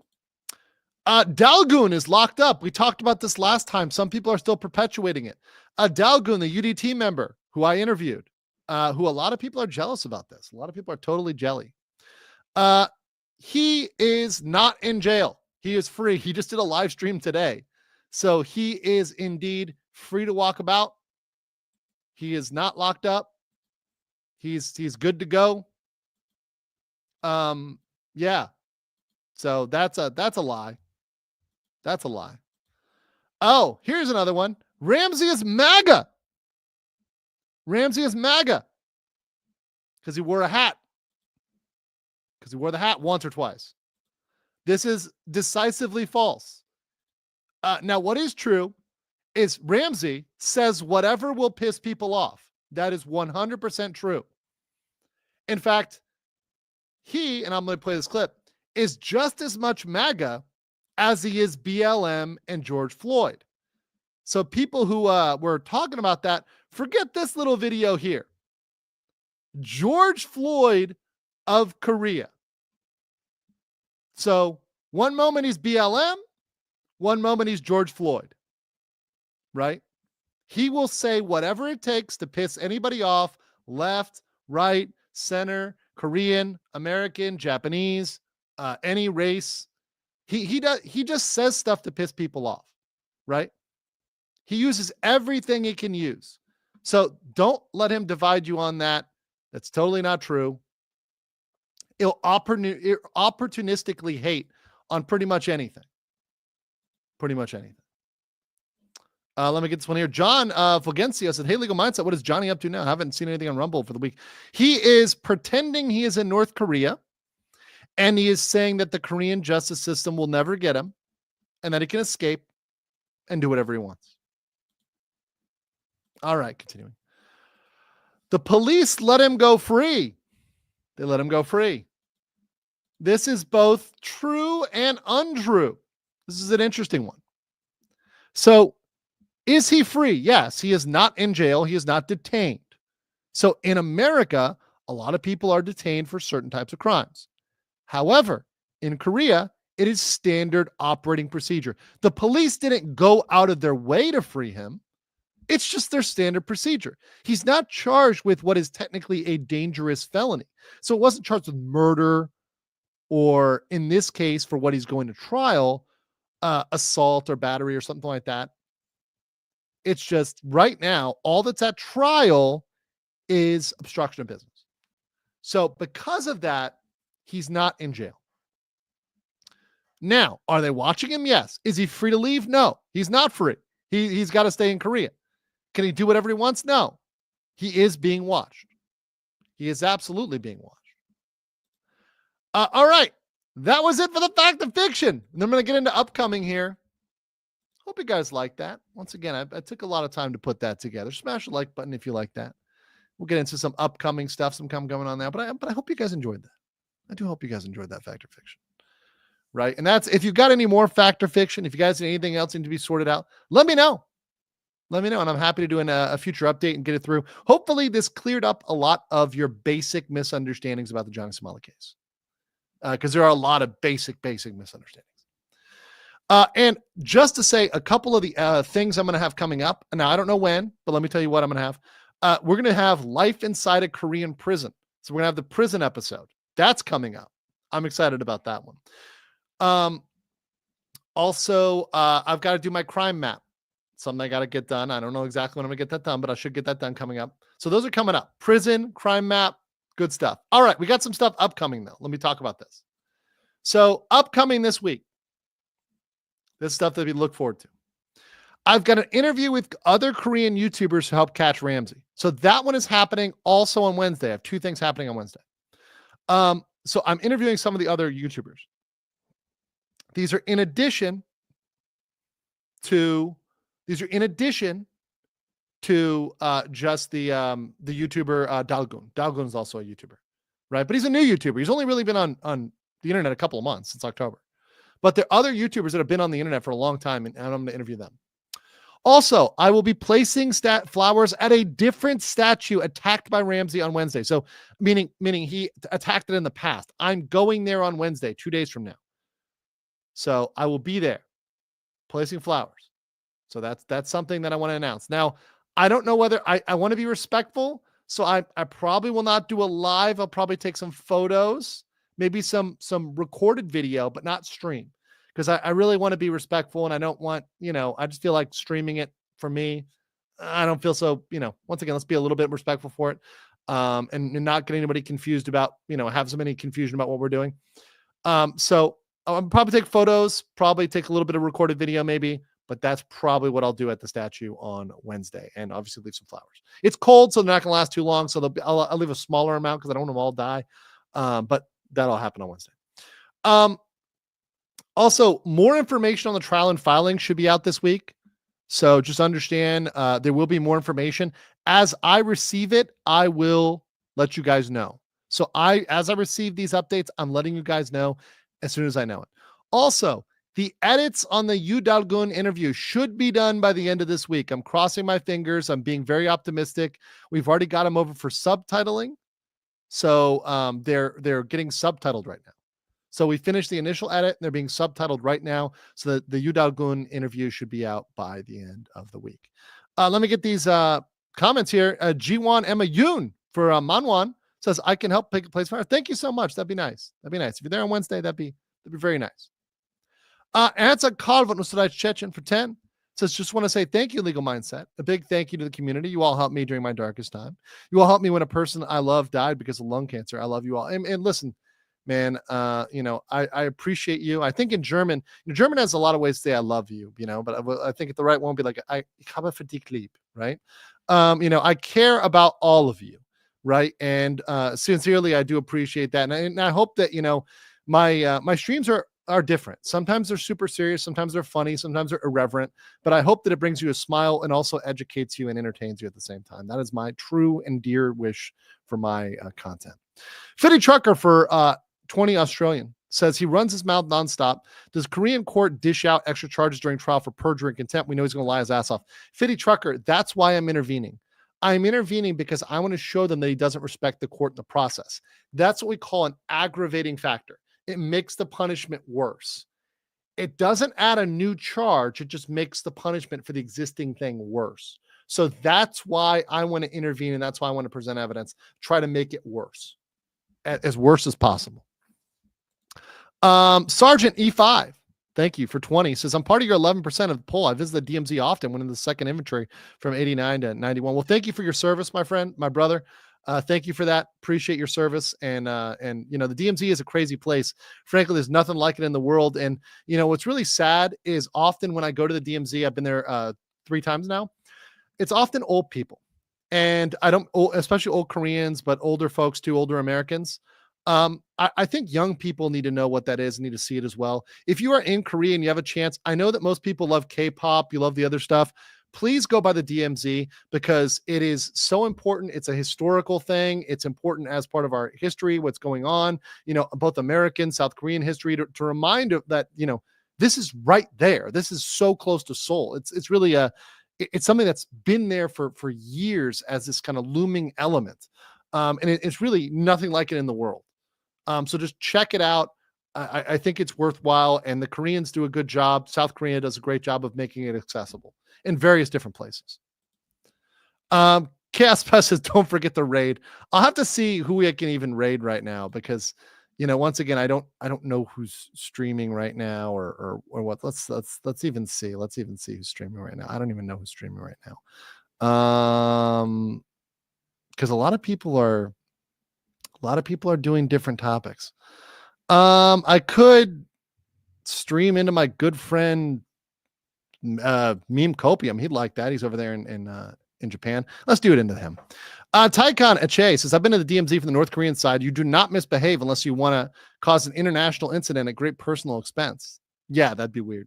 Dalgoon is locked up. We talked about this last time. Some people are still perpetuating it. Dalgoon, the UDT member who I interviewed, who a lot of people are jealous about this. A lot of people are totally jelly. He is not in jail. He is free. He just did a live stream today. So he is indeed free to walk about. He is not locked up. He's good to go. Yeah. So that's a lie. That's a lie. Oh, here's another one. Ramsey is MAGA. Ramsey is MAGA. Because he wore a hat. Because he wore the hat once or twice. This is decisively false. Now, what is true is Ramsey says whatever will piss people off. That is 100% true. In fact, he, and I'm going to play this clip, is just as much MAGA as he is BLM and George Floyd. So people who were talking about that, forget this little video here. George Floyd of Korea. So one moment he's BLM, one moment he's George Floyd, right? He will say whatever it takes to piss anybody off, left, right, center, Korean, American, Japanese, any race. He just says stuff to piss people off, right? He uses everything he can use. So don't let him divide you on that. That's totally not true. He'll opportunistically hate on pretty much anything. Pretty much anything. Let me get this one here. John Fulgencio said, hey, Legal Mindset, what is Johnny up to now? I haven't seen anything on Rumble for the week. He is pretending he is in North Korea, and he is saying that the Korean justice system will never get him, and that he can escape and do whatever he wants. All right, continuing. The police let him go free. They let him go free. This is both true and untrue. This is an interesting one. So, is he free? Yes, he is not in jail. He is not detained. So in America, a lot of people are detained for certain types of crimes. However, in Korea, it is standard operating procedure. The police didn't go out of their way to free him. It's just their standard procedure. He's not charged with what is technically a dangerous felony. So it wasn't charged with murder, or in this case, for what he's going to trial, assault or battery or something like that. It's just right now, all that's at trial is obstruction of business. So because of that, he's not in jail. Now, are they watching him? Yes. Is he free to leave? No, he's not free. He's got to stay in Korea. Can he do whatever he wants? No. He is being watched. He is absolutely being watched. All right. That was it for the fact of fiction. And I'm going to get into upcoming here. Hope you guys like that. Once again, I took a lot of time to put that together. Smash the like button if you like that. We'll get into some upcoming stuff, some coming on there. But I hope you guys enjoyed that. I do hope you guys enjoyed that fact or fiction. Right? And that's, if you've got any more fact or fiction, if you guys need anything else need to be sorted out, let me know. Let me know. And I'm happy to do a future update and get it through. Hopefully this cleared up a lot of your basic misunderstandings about the Johnny Somali case. Because there are a lot of basic misunderstandings. And just to say a couple of the things I'm going to have coming up. Now, I don't know when, but let me tell you what I'm going to have. We're going to have life inside a Korean prison. So we're going to have the prison episode. That's coming up. I'm excited about that one. Also, I've got to do my crime map. Something I got to get done. I don't know exactly when I'm going to get that done, but I should get that done coming up. So those are coming up. Prison, crime map, good stuff. All right, we got some stuff upcoming, though. Let me talk about this. So upcoming this week, this stuff that we look forward to. I've got an interview with other Korean YouTubers who help catch Ramsey. So that one is happening also on Wednesday. I have two things happening on Wednesday. So I'm interviewing some of the other YouTubers. These are in addition to just the YouTuber Dalgun. Dalgun is also a YouTuber, right? But he's a new YouTuber. He's only really been on the internet a couple of months, since October. But there are other YouTubers that have been on the internet for a long time, and I'm going to interview them. Also, I will be placing flowers at a different statue attacked by Ramsey on Wednesday. So meaning he attacked it in the past. I'm going there on Wednesday, 2 days from now. So I will be there placing flowers. So that's something that I want to announce. Now, I don't know whether I want to be respectful. So I probably will not do a live. I'll probably take some photos, maybe some recorded video, but not stream, because I really want to be respectful, and I don't want, I just feel like streaming it for me. I don't feel so, once again, let's be a little bit respectful for it. And not get anybody confused about, have so many confusion about what we're doing. So I'll probably take photos, probably take a little bit of recorded video maybe, but that's probably what I'll do at the statue on Wednesday, and obviously leave some flowers. It's cold, so they're not going to last too long. So I'll leave a smaller amount because I don't want them all die. But that'll happen on Wednesday. Also, more information on the trial and filing should be out this week. So just understand there will be more information. As I receive it, I will let you guys know. So as I receive these updates, I'm letting you guys know as soon as I know it. Also, the edits on the Yu Dalgun interview should be done by the end of this week. I'm crossing my fingers. I'm being very optimistic. We've already got them over for subtitling. So they're getting subtitled right now. So we finished the initial edit, and they're being subtitled right now. So the Yu Dalgun interview should be out by the end of the week. Let me get these comments here. Jiwan Emma Yoon for Manwan says, I can help pick a place for her. Thank you so much. That'd be nice. That'd be nice. If you're there on Wednesday, that'd be very nice. Anza Kalvat Nusraj Chechen for 10 says, just want to say thank you, Legal Mindset. A big thank you to the community. You all helped me during my darkest time. You all helped me when a person I love died because of lung cancer. I love you all. And listen, man, I appreciate you. I think in German has a lot of ways to say I love you, but I think the right one would be like, ich habe für dich lieb, right? I care about all of you, right? And sincerely, I do appreciate that. And I hope that, my streams are different. Sometimes they're super serious. Sometimes they're funny. Sometimes they're irreverent. But I hope that it brings you a smile and also educates you and entertains you at the same time. That is my true and dear wish for my content. Fitty Trucker for 20 Australian says he runs his mouth nonstop. Does Korean court dish out extra charges during trial for perjury and contempt? We know he's going to lie his ass off. Fitty Trucker, that's why I'm intervening. I'm intervening because I want to show them that he doesn't respect the court and the process. That's what we call an aggravating factor. It makes the punishment worse. It doesn't add a new charge. It just makes the punishment for the existing thing worse. So that's why I want to intervene, and that's why I want to present evidence, try to make it worse, as worse as possible. Sergeant E5, thank you for 20, says, I'm part of your 11% of the poll. I visit the DMZ often, went in the second inventory from 89 to 91. Well, thank you for your service, my friend, my brother. Thank you for that. Appreciate your service. And the DMZ is a crazy place. Frankly, there's nothing like it in the world. And, what's really sad is often when I go to the DMZ, I've been there 3 times now. It's often old people. And especially old Koreans, but older folks too, older Americans. I think young people need to know what that is and need to see it as well. If you are in Korea and you have a chance, I know that most people love K-pop, you love the other stuff. Please go by the DMZ because it is so important. It's a historical thing. It's important as part of our history, what's going on, both American, South Korean history to remind that, this is right there. This is so close to Seoul. It's really it's something that's been there for years as this kind of looming element. And it's really nothing like it in the world. So just check it out. I think it's worthwhile, and the Koreans do a good job. South Korea does a great job of making it accessible in various different places. Chaos Pest says, don't forget the raid. I'll have to see who we can even raid right now because, once again, I don't know who's streaming right now or what. Let's even see. Let's even see who's streaming right now. I don't even know who's streaming right now. Because a lot of people are doing different topics. I could stream into my good friend Meme Copium. He'd like that. He's over there in Japan. Let's do it into him. Taikon Ache says, I've been to the DMZ from the North Korean side. You do not misbehave unless you want to cause an international incident at great personal expense. Yeah, that'd be weird.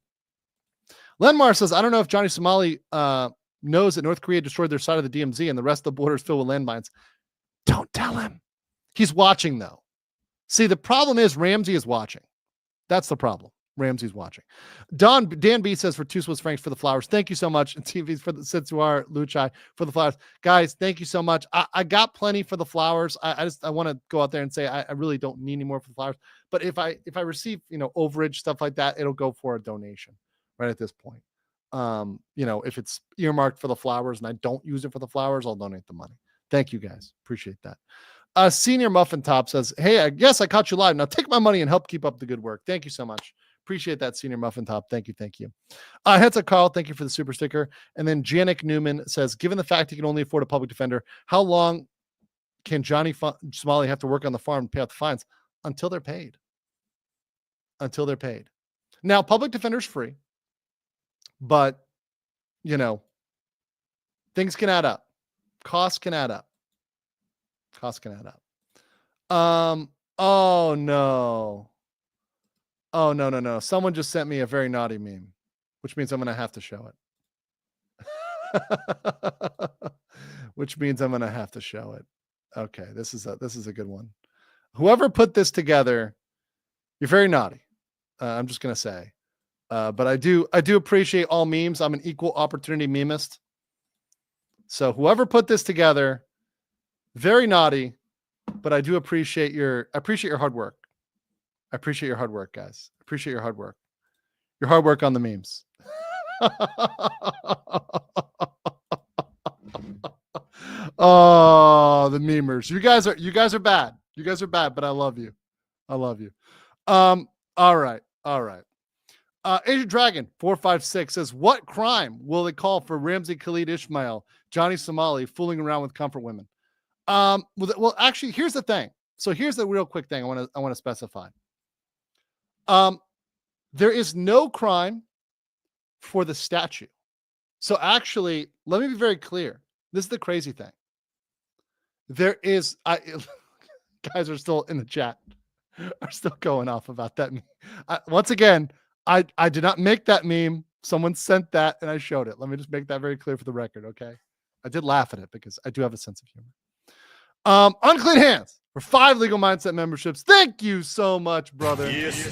Lenmar says, I don't know if Johnny Somali knows that North Korea destroyed their side of the DMZ and the rest of the border is filled with landmines. Don't tell him. He's watching, though. See, the problem is Ramsey is watching. That's the problem. Ramsey's watching. Dan B says, for 2 Swiss francs for the flowers. Thank you so much. And TV's for the Setsuar Luchai for the flowers. Guys, thank you so much. I got plenty for the flowers. I want to go out there and say I really don't need any more for the flowers. But if I receive, overage, stuff like that, it'll go for a donation right at this point. If it's earmarked for the flowers and I don't use it for the flowers, I'll donate the money. Thank you guys. Appreciate that. Senior Muffin Top says, hey, I guess I caught you live. Now take my money and help keep up the good work. Thank you so much. Appreciate that, Senior Muffin Top. Thank you. Thank you. Hetza Carl, thank you for the super sticker. And then Janik Newman says, given the fact he can only afford a public defender, how long can Johnny Somali have to work on the farm and pay out the fines? Until they're paid. Until they're paid. Now, public defender's free, but, you know, things can add up. Costs can add up. Costs can add up. Oh, no. Oh, no. Someone just sent me a very naughty meme, which means I'm going to have to show it. Which means I'm going to have to show it. Okay, this is a good one. Whoever put this together, you're very naughty. I'm just going to say. But I do appreciate all memes. I'm an equal opportunity memist. So whoever put this together, very naughty, but I do appreciate your hard work. I appreciate your hard work, guys. I appreciate your hard work. Your hard work on the memes. Oh, the memers. You guys are bad. You guys are bad, but I love you. I love you. All right. Asian Dragon 456 says, what crime will they call for Ramsey, Khalid, Ismael, Johnny Somali fooling around with comfort women? Well, actually, here's the thing. So here's the real quick thing I want to specify. There is no crime for the statue. So actually, let me be very clear. This is the crazy thing. There is, guys are still in the chat, are still going off about that. Once again, I did not make that meme. Someone sent that and I showed it. Let me just make that very clear for the record, okay? I did laugh at it because I do have a sense of humor. Unclean Hands for 5 Legal Mindset memberships. Thank you so much, brother. Yes.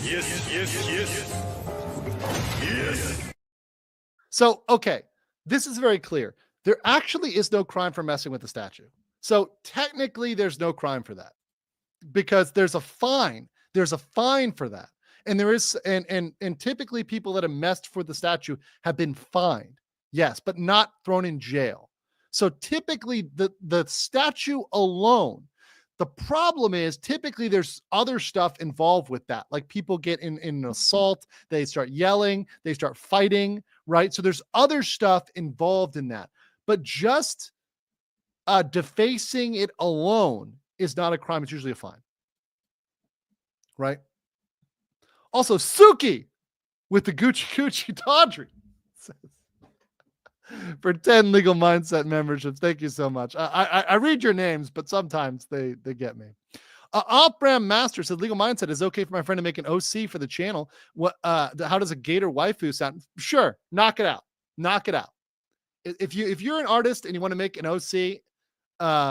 So, okay, this is very clear. There actually is no crime for messing with the statue. So technically there's no crime for that because there's a fine. There's a fine for that. And there is, and typically people that have messed for the statue have been fined. Yes, but not thrown in jail. So typically the statue alone, the problem is typically there's other stuff involved with that. Like people get in an assault, they start yelling, they start fighting, right? So there's other stuff involved in that. But just defacing it alone is not a crime. It's usually a fine, right? Also, Suki with the Gucci Tawdry for 10 Legal Mindset memberships. Thank you so much. I read your names, but sometimes they get me. Off-Brand Master said, Legal Mindset is okay for my friend to make an OC for the channel. What? How does a Gator waifu sound? Sure, knock it out. Knock it out. If you're an artist and you want to make an OC,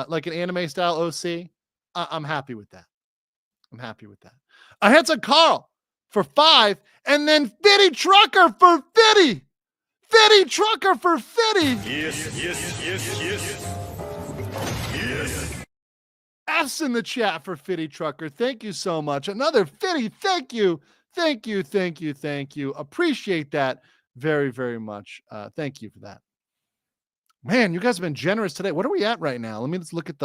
like an anime style OC, I'm happy with that. I'm happy with that. I had some Carl for 5, and then Fitty Trucker for 50. Fitty Trucker for 50. Yes. F's in the chat for Fitty Trucker. Thank you so much. Another Fitty. Thank you. Appreciate that very, very much. Thank you for that. Man, you guys have been generous today. What are we at right now? Let me just look at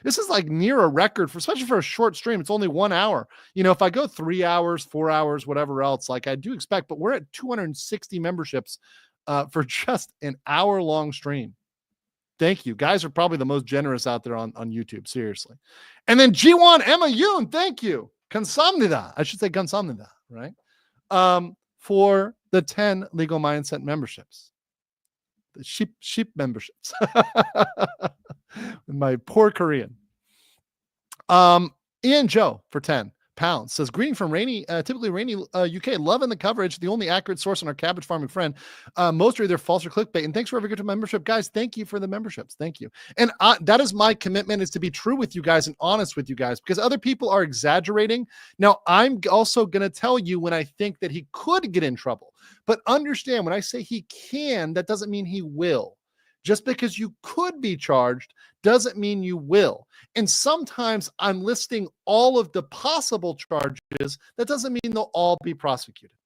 this is like near a record especially for a short stream. It's only 1 hour. You know, if I go 3 hours, 4 hours, whatever else, like I do expect, but we're at 260 memberships for just an hour-long stream. Thank you. Guys are probably the most generous out there on YouTube. Seriously. And then G1 Emma Yoon, thank you. Kansamnida. I should say Kansamnida, right? For the 10 Legal Mindset memberships. The sheep memberships. My poor Korean. Ian Joe for 10 pounds says, greeting from typically rainy UK, loving the coverage, the only accurate source on our cabbage farming friend. Most are either false or clickbait. And thanks for every good membership, guys. Thank you for the memberships. Thank you. And that is my commitment, is to be true with you guys and honest with you guys, because other people are exaggerating. Now, I'm also going to tell you when I think that he could get in trouble. But understand, when I say he can, that doesn't mean he will. Just because you could be charged doesn't mean you will. And sometimes I'm listing all of the possible charges. That doesn't mean they'll all be prosecuted,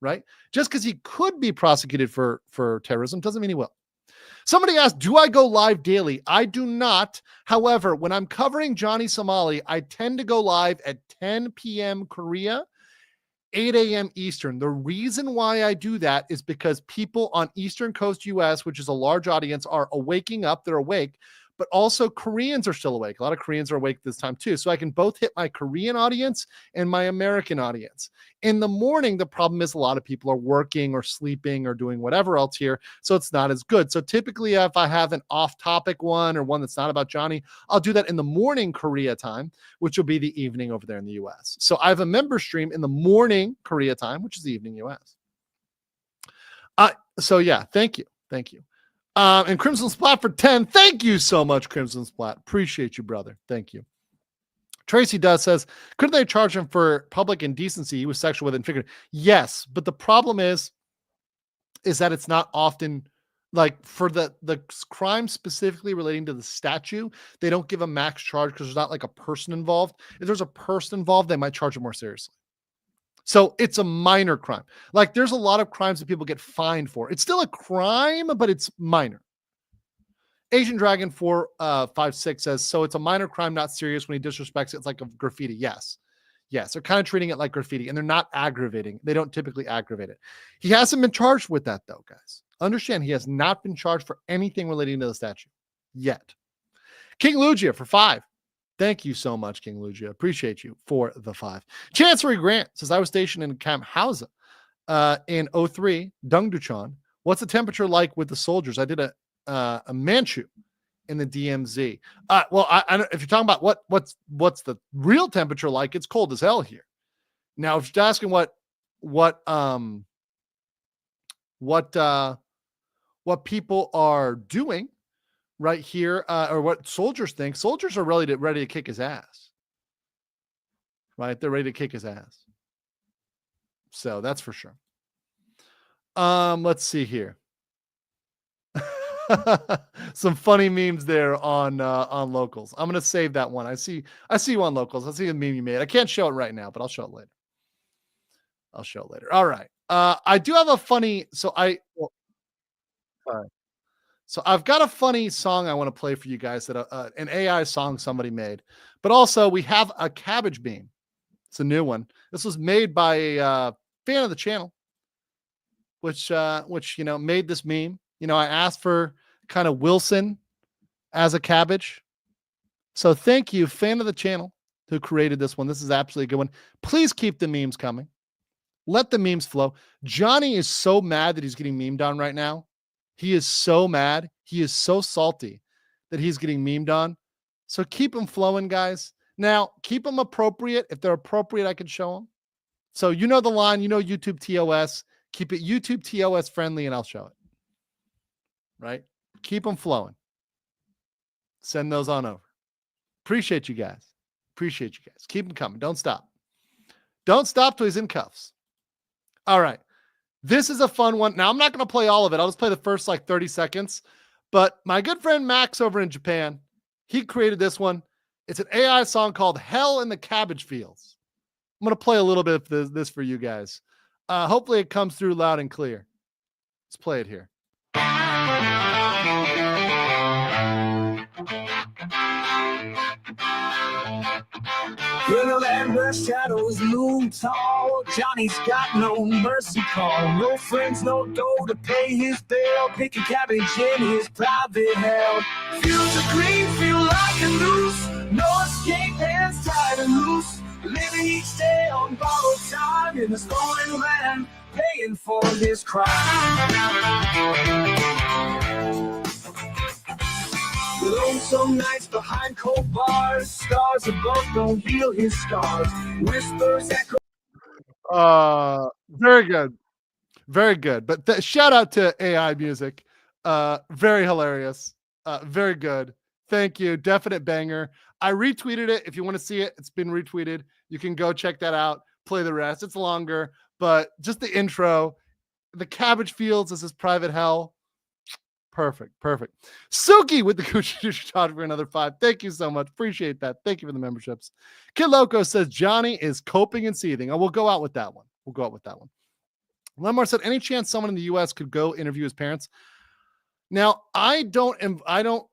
right? Just because he could be prosecuted for terrorism doesn't mean he will. Somebody asked, do I go live daily? I do not. However, when I'm covering Johnny Somali, I tend to go live at 10 p.m. Korea, 8 a.m. Eastern. The reason why I do that is because people on Eastern Coast US, which is a large audience, are waking up. They're awake, but also Koreans are still awake. A lot of Koreans are awake this time too. So I can both hit my Korean audience and my American audience. In the morning, the problem is a lot of people are working or sleeping or doing whatever else here. So it's not as good. So typically if I have an off-topic one or one that's not about Johnny, I'll do that in the morning Korea time, which will be the evening over there in the US. So I have a member stream in the morning Korea time, which is the evening US. So yeah, thank you. Thank you. And Crimson Splat for 10. Thank you so much, Crimson Splat. Appreciate you, brother. Thank you. Tracy Does says, couldn't they charge him for public indecency? He was sexual with and figured. Yes, but the problem is that it's not often like for the crime specifically relating to the statue, they don't give a max charge because there's not like a person involved. If there's a person involved, they might charge it more seriously. So it's a minor crime. Like there's a lot of crimes that people get fined for. It's still a crime, but it's minor. Asian Dragon 456 says, so it's a minor crime, not serious. When he disrespects it, it's like a graffiti. Yes. Yes. They're kind of treating it like graffiti and they're not aggravating. They don't typically aggravate it. He hasn't been charged with that though, guys. Understand he has not been charged for anything relating to the statue yet. King Lugia for 5. Thank you so much, King Lugia. Appreciate you for the 5. Chancery Grant says, I was stationed in Camp Hausa in 03, Dungduchan. What's the temperature like with the soldiers? I did a Manchu in the DMZ. Well, I if you're talking about what's the real temperature like, it's cold as hell here. Now, if you're asking what people are doing right here, or what soldiers think, soldiers are ready to kick his ass. Right? They're ready to kick his ass. So that's for sure. Let's see here. Some funny memes there on locals. I'm gonna save that one. I see you on locals. I see the meme you made. I can't show it right now, but I'll show it later. All right. I do have a funny. So I've got a funny song I want to play for you guys that an AI song somebody made. But also we have a cabbage bean. It's a new one. This was made by a fan of the channel, which made this meme. I asked for kind of Wilson as a cabbage. So thank you, fan of the channel, who created this one. This is absolutely a good one. Please keep the memes coming. Let the memes flow. Johnny is so mad that he's getting memed on right now. He is so mad. He is so salty that he's getting memed on. So keep them flowing, guys. Now, keep them appropriate. If they're appropriate, I can show them. So you know the line, YouTube TOS. Keep it YouTube TOS friendly, and I'll show it. Right? Keep them flowing. Send those on over. Appreciate you guys. Keep them coming. Don't stop. Don't stop till he's in cuffs. All right. This is a fun one. Now, I'm not going to play all of it. I'll just play the first 30 seconds. But my good friend Max over in Japan, he created this one. It's an AI song called Hell in the Cabbage Fields. I'm going to play a little bit of this for you guys. Hopefully it comes through loud and clear. Let's play it here. In the land where shadows loom tall, Johnny's got no mercy call. No friends, no dough to pay his bill. Picking cabbage in his private hell. Fields of green feel like a noose. No escape, hands tied and loose. Living each day on borrowed time in the stolen land, paying for his crime. Lonesome nights behind cold bars, stars above don't heal his scars. Whispers echo. Very good. But shout out to AI music. Very hilarious. Very good. Thank you. Definite banger. I retweeted it. If you want to see it, it's been retweeted. You can go check that out. Play the rest. It's longer, but just the intro. The cabbage fields is his private hell. Perfect. Suki with the Gucci shot for another 5. Thank you so much. Appreciate that. Thank you for the memberships. Kid Loco says Johnny is coping and seething. We'll go out with that one. Lemar said, any chance someone in the U.S. could go interview his parents? Now, I don't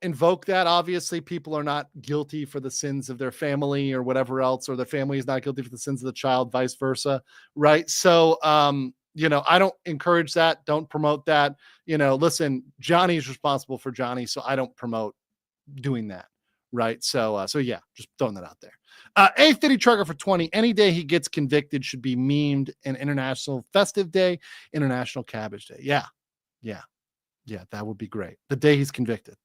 invoke that. Obviously, people are not guilty for the sins of their family or whatever else, or the family is not guilty for the sins of the child, vice versa, right? So, I don't encourage that. Don't promote that. Listen, Johnny is responsible for Johnny, so I don't promote doing that, right? So yeah, just throwing that out there. A50 Trigger for 20. Any day he gets convicted should be memed an International Festive Day, International Cabbage Day. Yeah, that would be great. The day he's convicted.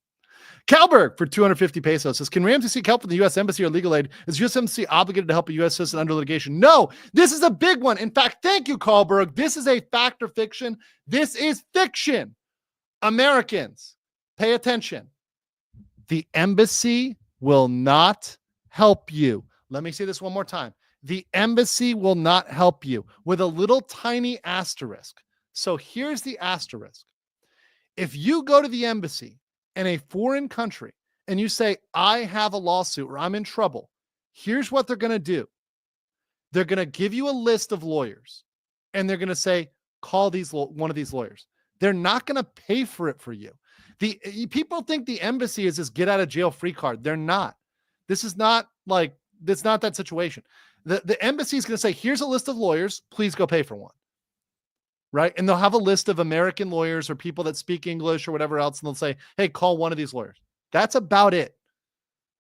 Calberg for 250 pesos says, can Ramsey seek help from the U.S. Embassy or legal aid? Is U.S. Embassy obligated to help a U.S. citizen under litigation? No, this is a big one. In fact, thank you, Calberg. This is a fact or fiction. This is fiction. Americans, pay attention. The embassy will not help you. Let me say this one more time. The embassy will not help you, with a little tiny asterisk. So here's the asterisk. If you go to the embassy in a foreign country and you say, I have a lawsuit or I'm in trouble, here's what they're going to do. They're going to give you a list of lawyers and they're going to say, call one of these lawyers. They're not going to pay for it for you. People think the embassy is this get out of jail free card. They're not. This is not that situation. The embassy is going to say, here's a list of lawyers. Please go pay for one. Right. And they'll have a list of American lawyers or people that speak English or whatever else. And they'll say, hey, call one of these lawyers. That's about it.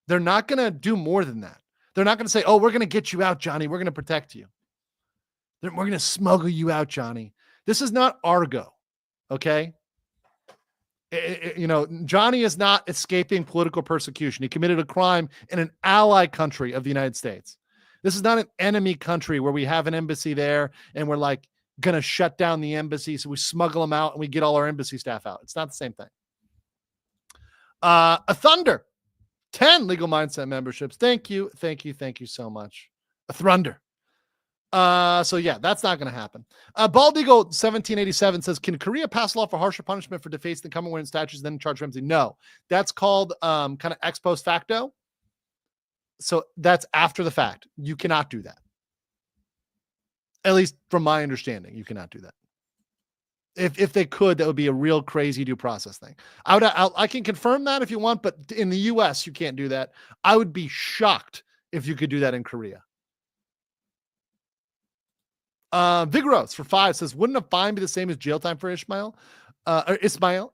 They're not going to do more than that. They're not going to say, oh, we're going to get you out, Johnny. We're going to protect you. We're going to smuggle you out, Johnny. This is not Argo. Okay. Johnny is not escaping political persecution. He committed a crime in an ally country of the United States. This is not an enemy country where we have an embassy there and we're like going to shut down the embassy. So we smuggle them out and we get all our embassy staff out. It's not the same thing. A Thunder, 10 Legal Mindset memberships. Thank you so much. A Thunder. So yeah, that's not going to happen. Bald Eagle 1787 says, can Korea pass a law for harsher punishment for defacing the Commonwealth statutes and then charge Ramsey? No, that's called kind of ex post facto. So that's after the fact. You cannot do that. At least from my understanding, you cannot do that. If they could, that would be a real crazy due process thing. I can confirm that if you want, but in the US, you can't do that. I would be shocked if you could do that in Korea. Vigorous for 5 says, wouldn't a fine be the same as jail time for Ismael? Ismael,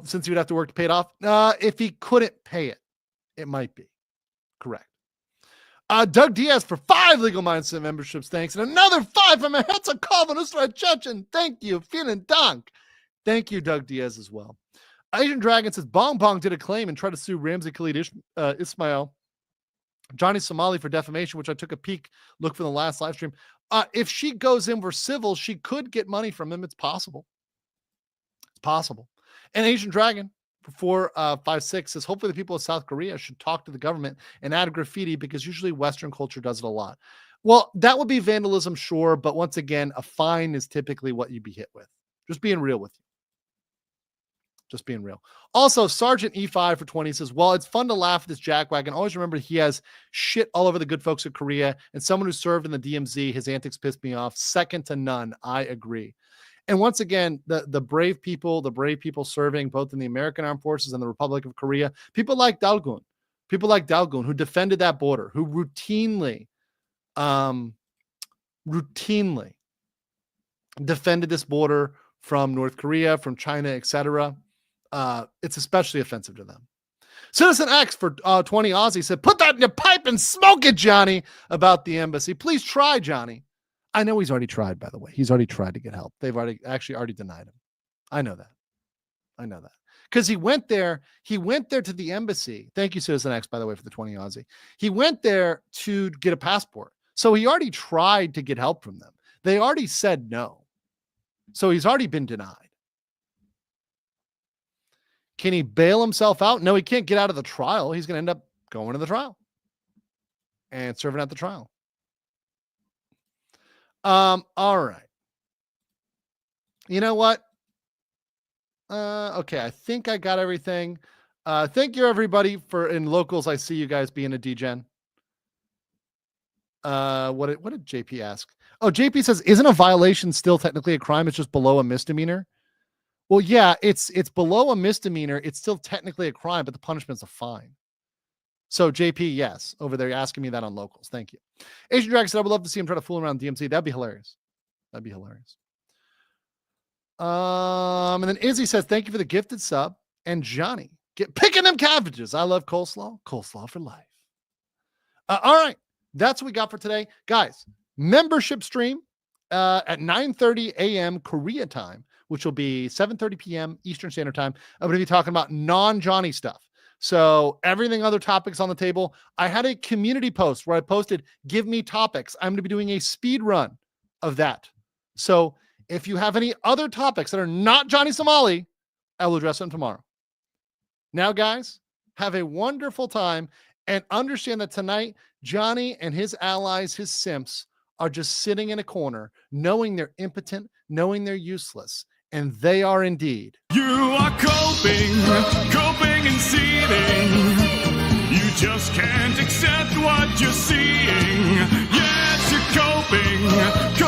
since you would have to work to pay it off. If he couldn't pay it, it might be. Correct. Doug Diaz for 5 Legal Mindset memberships. Thanks. And another 5 from Hetza Kalvanusra Chechen. Thank you. Vielen Dank. Thank you, Doug Diaz, as well. Asian Dragon says, Bong Bong did a claim and tried to sue Ramsey Khalid Ismael, Johnny Somali for defamation, which I took a peek look for the last live stream. If she goes in for civil, she could get money from him. It's possible. It's possible. And Asian Dragon for 456 says, hopefully the people of South Korea should talk to the government and add graffiti because usually Western culture does it a lot. Well, that would be vandalism, sure. But once again, a fine is typically what you'd be hit with. Just being real with you. Just being real. Also, Sergeant E5 for 20 says, well, it's fun to laugh at this jackwagon. Always remember he has shit all over the good folks of Korea, and someone who served in the DMZ, his antics pissed me off. Second to none. I agree. And once again, the brave people serving both in the American Armed Forces and the Republic of Korea, people like Dalgun who defended that border, who routinely defended this border from North Korea, from China, etc. It's especially offensive to them. Citizen X for 20 Aussie said, put that in your pipe and smoke it, Johnny, about the embassy. Please try, Johnny. I know he's already tried, by the way. He's already tried to get help. They've already denied him. I know that. Because he went there to the embassy. Thank you, Citizen X, by the way, for the 20 Aussie. He went there to get a passport. So he already tried to get help from them. They already said no. So he's already been denied. Can he bail himself out? No, he can't get out of the trial. He's going to end up going to the trial and serving at the trial. All right. You know what? Okay, I think I got everything. Thank you, everybody, for in locals. I see you guys being a degen. What did JP ask? Oh, JP says, isn't a violation still technically a crime? It's just below a misdemeanor. Well, yeah, it's below a misdemeanor. It's still technically a crime, but the punishment's a fine. So JP, yes, over there, you're asking me that on locals. Thank you. Asian Dragon said, I would love to see him try to fool around DMC. That'd be hilarious. That'd be hilarious. And then Izzy says, thank you for the gifted sub. And Johnny, get picking them cabbages. I love coleslaw. Coleslaw for life. All right. That's what we got for today. Guys, membership stream at 9:30 a.m. Korea time, which will be 7:30 p.m. Eastern Standard Time. I'm going to be talking about non-Johnny stuff. So everything other topics on the table. I had a community post where I posted, give me topics. I'm going to be doing a speed run of that. So if you have any other topics that are not Johnny Somali, I will address them tomorrow. Now, guys, have a wonderful time and understand that tonight, Johnny and his allies, his simps, are just sitting in a corner, knowing they're impotent, knowing they're useless, and they are indeed. You are coping and seething. You just can't accept what you're seeing. Yes, you're coping